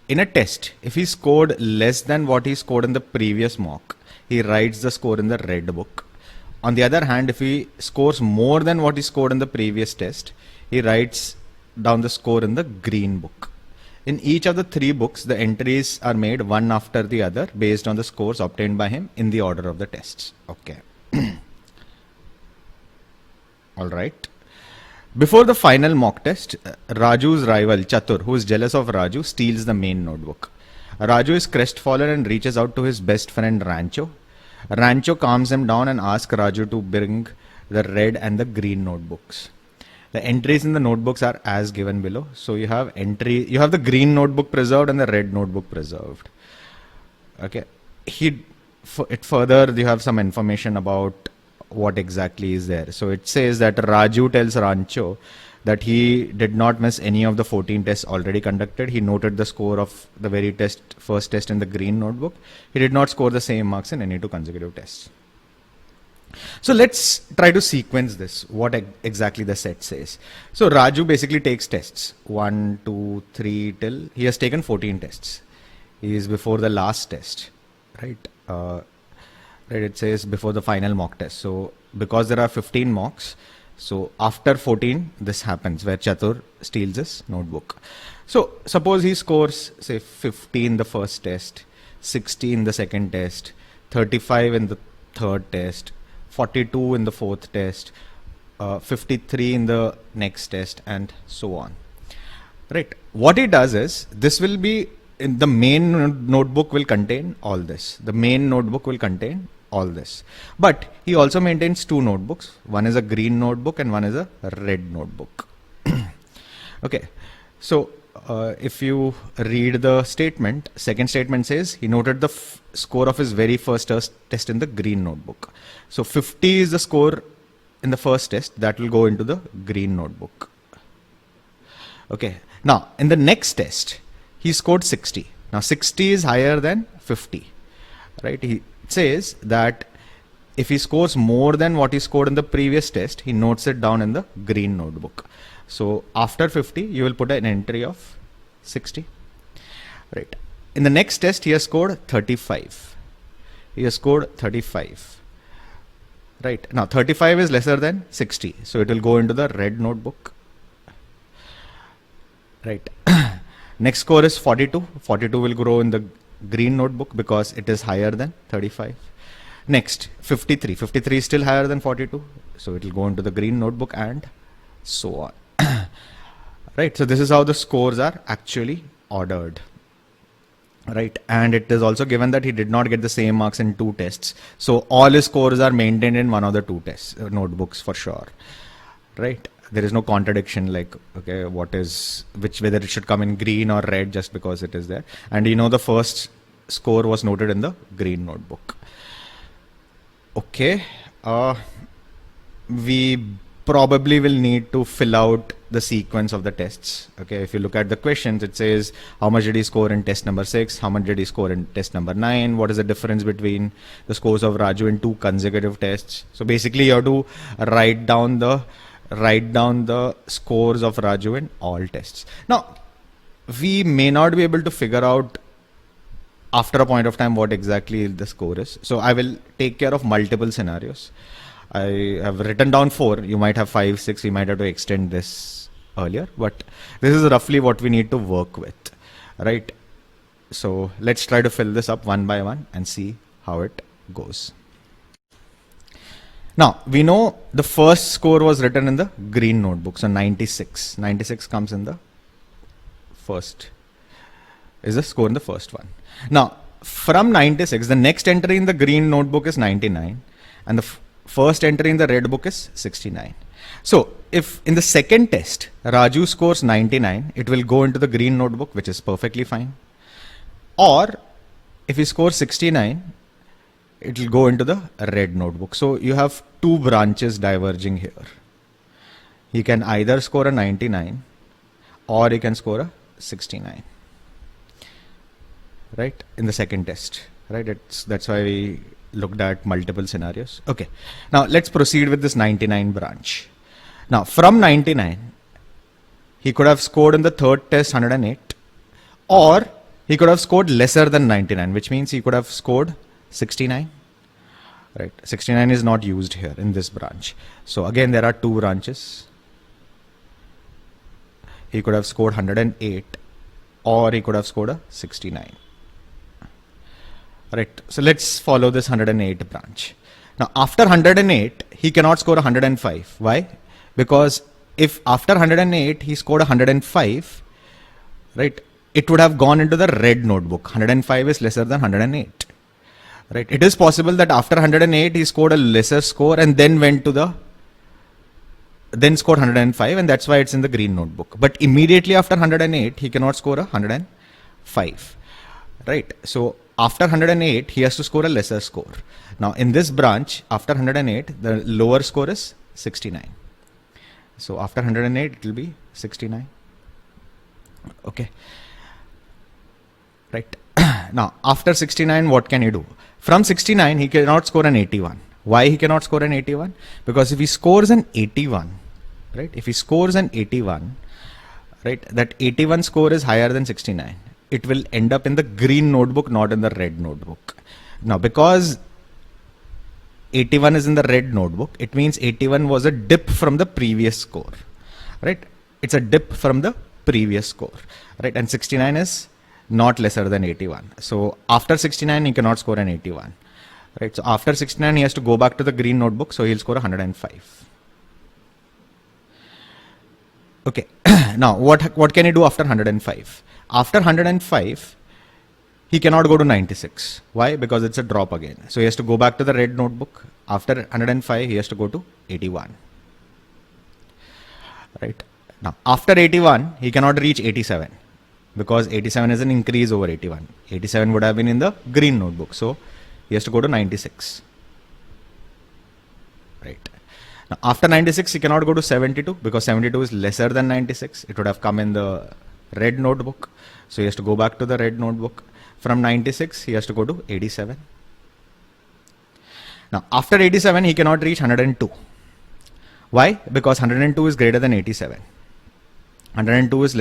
In a test, if he scored less than what he scored in the previous mock, he writes the score in the red book. On the other hand, if he scores more than what he scored in the previous test, he writes down the score in the green book. In each of the three books, the entries are made one after the other based on the scores obtained by him in the order of the tests. Okay. All right. Before the final mock test, Raju's rival Chatur, who is jealous of Raju, steals the main notebook. Raju is crestfallen and reaches out to his best friend Rancho. Rancho calms him down and asks Raju to bring the red and the green notebooks. The entries in the notebooks are as given below. So you have the green notebook preserved and the red notebook preserved. Okay. Further, you have some information about what exactly is there. So it says that Raju tells Rancho that he did not miss any of the 14 tests already conducted. He noted the score of the very first test in the green notebook. He did not score the same marks in any two consecutive tests. So let's try to sequence this, what exactly the set says. So Raju basically takes tests 1, 2, 3 till he has taken 14 tests. He is before the last test, right? Right, it says before the final mock test. So because there are 15 mocks, so after 14 this happens where Chatur steals his notebook. So suppose he scores say 50 in the first test, 60 in the second test, 35 in the third test, 42 in the fourth test, 53 in the next test, and so on. Right. What he does is, this will be in the main notebook will contain all this. The main notebook will contain all this. But he also maintains two notebooks. One is a green notebook and one is a red notebook. Okay. So if you read the statement, second statement says he noted the score of his very first test in the green notebook. So 50 is the score in the first test that will go into the green notebook. Okay. Now in the next test, he scored 60. Now 60 is higher than 50, right? He says that if he scores more than what he scored in the previous test, he notes it down in the green notebook. So after 50, you will put an entry of 60, right? In the next test, he has scored 35. He has scored 35, right? Now 35 is lesser than 60, so it will go into the red notebook, right? Next score is 42. 42 will grow in the green notebook because it is higher than 35. Next, 53. 53 is still higher than 42, so it will go into the green notebook and so on. Right, so this is how the scores are actually ordered. Right, and it is also given that he did not get the same marks in two tests. So all his scores are maintained in one of the two tests, notebooks for sure. Right, there is no contradiction like, okay, whether it should come in green or red just because it is there. And you know the first score was noted in the green notebook. Okay, we probably will need to fill out the sequence of the tests. Okay, if you look at the questions, it says how much did he score in test number 6, how much did he score in test number 9, what is the difference between the scores of Raju in two consecutive tests. So basically you have to write down the scores of Raju in all tests. Now we may not be able to figure out after a point of time what exactly the score is, so I will take care of multiple scenarios. I have written down 4. You might have 5, 6. We might have to extend this earlier, but this is roughly what we need to work with, right? So let's try to fill this up one by one and see how it goes. Now, we know the first score was written in the green notebook. So 96. 96 comes in the first, is the score in the first one. Now, from 96, the next entry in the green notebook is 99. And the first entry in the red book is 69. So, if in the second test, Raju scores 99, it will go into the green notebook, which is perfectly fine. Or, if he scores 69, it will go into the red notebook. So you have two branches diverging here. He can either score a 99 or he can score a 69, right, in the second test, right? That's why we looked at multiple scenarios. Okay, now let's proceed with this 99 branch. Now from 99, he could have scored in the third test 108, or he could have scored lesser than 99, which means he could have scored 69, right? 69 is not used here in this branch. So again, there are two branches. He could have scored 108 or he could have scored a 69. Right. So let's follow this 108 branch. Now after 108, he cannot score 105. Why? Because if after 108 he scored 105, right, it would have gone into the red notebook. 105 is lesser than 108. Right. It is possible that after 108 he scored a lesser score and then went to the scored 105, and that's why it's in the green notebook. But immediately after 108 he cannot score a 105. Right. So after 108 he has to score a lesser score. Now in this branch, after 108 the lower score is 69. So after 108 it will be 69. Okay. Right. Now after 69, what can he do? From 69 he cannot score an 81. Why he cannot score an 81? Because if he scores an 81, right, if he scores an 81, right, that 81 score is higher than 69. It will end up in the green notebook, not in the red notebook. Now because 81 is in the red notebook, it means 81 was a dip from the previous score, right? It's a dip from the previous score, right? And 69 is not lesser than 81. So after 69 he cannot score an 81. Right, so after 69 he has to go back to the green notebook, so he'll score 105. Okay, now what can he do after 105? After 105, he cannot go to 96. Why? Because it's a drop again. So he has to go back to the red notebook. After 105, he has to go to 81. Right, now after 81, he cannot reach 87 because 87 is an increase over 81. 87 would have been in the green notebook. So he has to go to 96. Right. Now after 96 he cannot go to 72 because 72 is lesser than 96. It would have come in the red notebook. So he has to go back to the red notebook. From 96 he has to go to 87. Now after 87 he cannot reach 102. Why? Because 102 is greater than 87. 102 is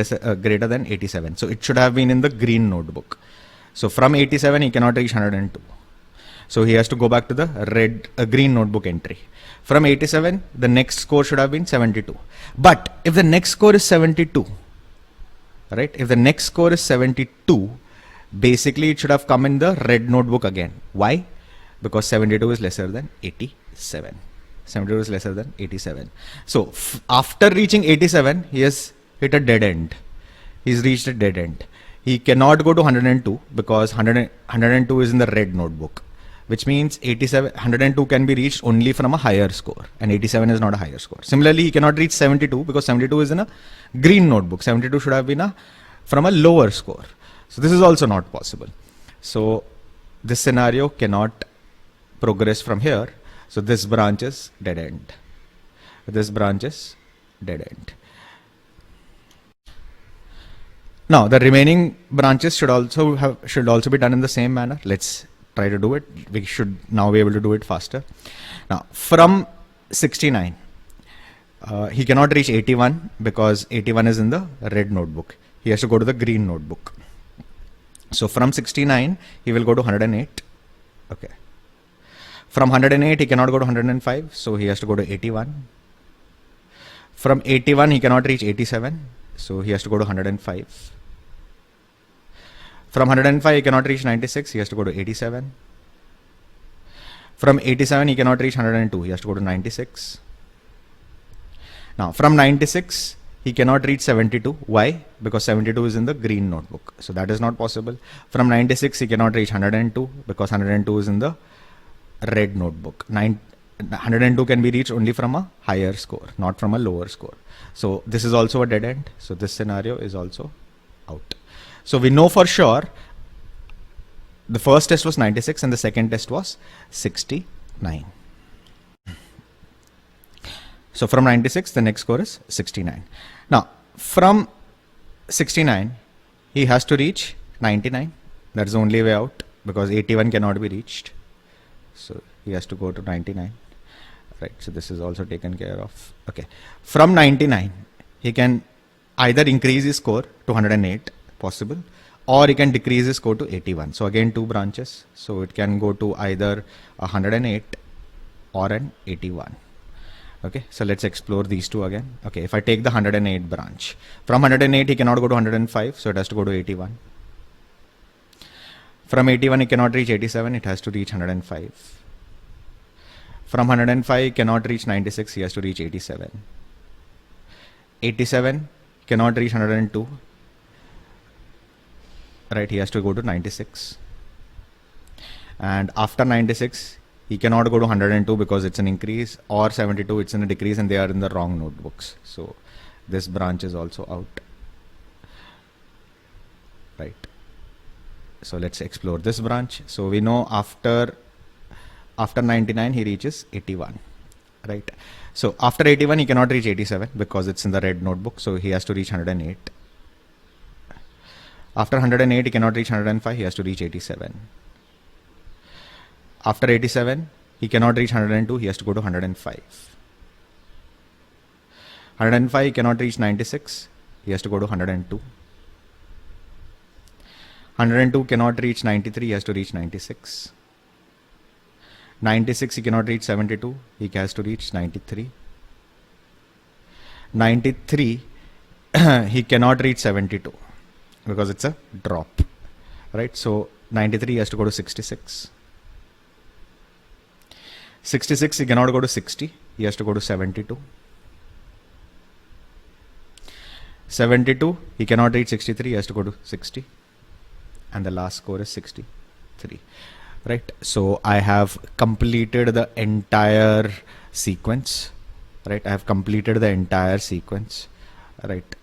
greater than 87. So it should have been in the green notebook. So from 87 he cannot reach 102. So he has to go back to the green notebook entry. From 87, the next score should have been 72. But if the next score is 72, right? If the next score is 72, basically it should have come in the red notebook again. Why? Because 72 is lesser than 87. 72 is lesser than 87. So after reaching 87, he has hit a dead end. He's reached a dead end. He cannot go to 102 because 102 is in the red notebook, which means 102 can be reached only from a higher score, and 87 is not a higher score. Similarly, he cannot reach 72 because 72 is in a green notebook. 72 should have been from a lower score. So this is also not possible. So this scenario cannot progress from here. So this branch is dead end. This branch is dead end. Now the remaining branches should also be done in the same manner. Let's try to do it. We should now be able to do it faster. Now from 69, he cannot reach 81 because 81 is in the red notebook. He has to go to the green notebook. So from 69, he will go to 108. Okay. From 108, he cannot go to 105. So he has to go to 81. From 81, he cannot reach 87. So he has to go to 105. From 105, he cannot reach 96. He has to go to 87. From 87, he cannot reach 102. He has to go to 96. Now, from 96, he cannot reach 72. Why? Because 72 is in the green notebook. So that is not possible. From 96, he cannot reach 102 because 102 is in the red notebook. 102 can be reached only from a higher score, not from a lower score. So this is also a dead end. So this scenario is also out. So we know for sure the first test was 96 and the second test was 69. So from 96, the next score is 69. Now, from 69, he has to reach 99. That's the only way out because 81 cannot be reached. So he has to go to 99. Right, so this is also taken care of. Okay, from 99, he can either increase his score to 108, possible, or he can decrease his score to 81. So again, two branches. So it can go to either 108 or an 81. Okay, so let's explore these two again. Okay, if I take the 108 branch, from 108 he cannot go to 105, so it has to go to 81. From 81 he cannot reach 87, it has to reach 105. From 105 he cannot reach 96, he has to reach 87. 87 cannot reach 102, right, he has to go to 96. And after 96 he cannot go to 102 because it's an increase, or 72 it's in a decrease, and they are in the wrong notebooks. So this branch is also out. Right. So let's explore this branch. So we know after 99 he reaches 81. Right. So after 81 he cannot reach 87 because it's in the red notebook. So he has to reach 108. After 108 he cannot reach 105. He has to reach 87. After 87, he cannot reach 102, he has to go to 105. 105, he cannot reach 96, he has to go to 102. 102 cannot reach 93, he has to reach 96. 96, he cannot reach 72, he has to reach 93. 93, he cannot reach 72 because it's a drop. Right, so 93 he has to go to 66. 66 he cannot go to 60, he has to go to 72. 72 he cannot reach 63, he has to go to 60. And the last score is 63. Right, so I have completed the entire sequence. Right, I have completed the entire sequence. Right,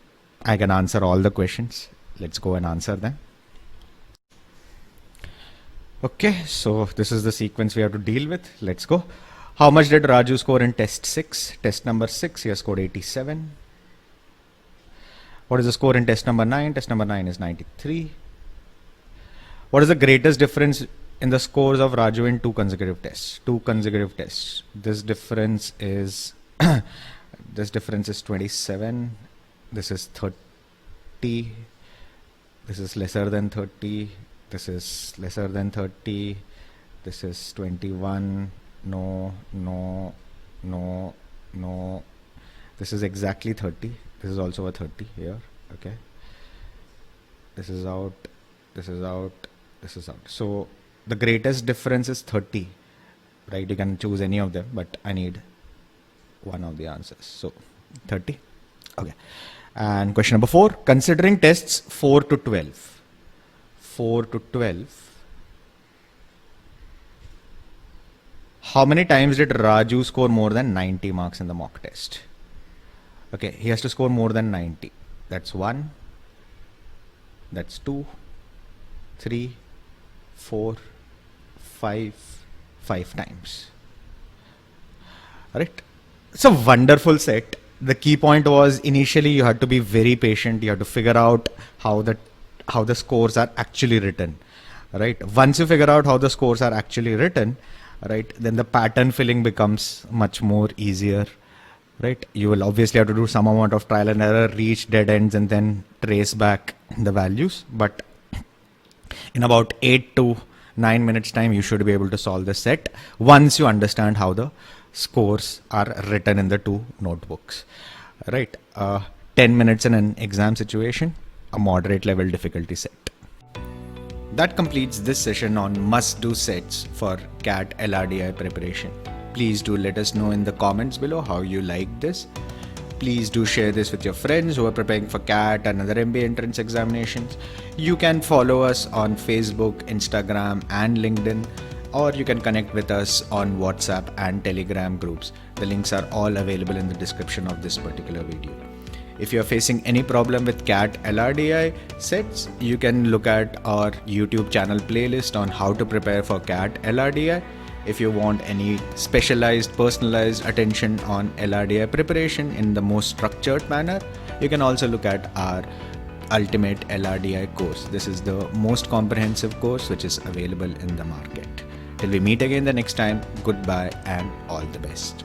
I can answer all the questions. Let's go and answer them. Okay, so this is the sequence we have to deal with. Let's go. How much did Raju score in test 6? Test number 6, he has scored 87. What is the score in test number 9? Test number 9 is 93. What is the greatest difference in the scores of Raju in two consecutive tests? Two consecutive tests. This difference is this difference is 27. This is 30. This is lesser than 30. This is lesser than 30. This is 21. No, no, no, no. This is exactly 30. This is also a 30 here. Okay. This is out. This is out. This is out. So the greatest difference is 30. Right? You can choose any of them, but I need one of the answers. So 30. Okay. And question number 4. Considering tests 4 to 12. 4 to 12. How many times did Raju score more than 90 marks in the mock test? Okay, he has to score more than 90. That's 1. That's 2, 3, 4, 5, 5 times. Alright. It's a wonderful set. The key point was initially you had to be very patient. You had to figure out how the scores are actually written. Right. Once you figure out how the scores are actually written, right, then the pattern filling becomes much more easier. Right. You will obviously have to do some amount of trial and error, reach dead ends, and then trace back the values. But in about 8 to 9 minutes time, you should be able to solve the set once you understand how the scores are written in the two notebooks. Right. 10 minutes in an exam situation, a moderate level difficulty set. That completes this session on must-do sets for CAT LRDI preparation. Please do let us know in the comments below how you liked this. Please do share this with your friends who are preparing for CAT and other MBA entrance examinations. You can follow us on Facebook, Instagram and LinkedIn, or you can connect with us on WhatsApp and Telegram groups. The links are all available in the description of this particular video. If you are facing any problem with CAT LRDI sets, you can look at our YouTube channel playlist on how to prepare for CAT LRDI. If you want any specialized, personalized attention on LRDI preparation in the most structured manner, you can also look at our Ultimate LRDI course. This is the most comprehensive course which is available in the market. Till we meet again the next time, goodbye and all the best.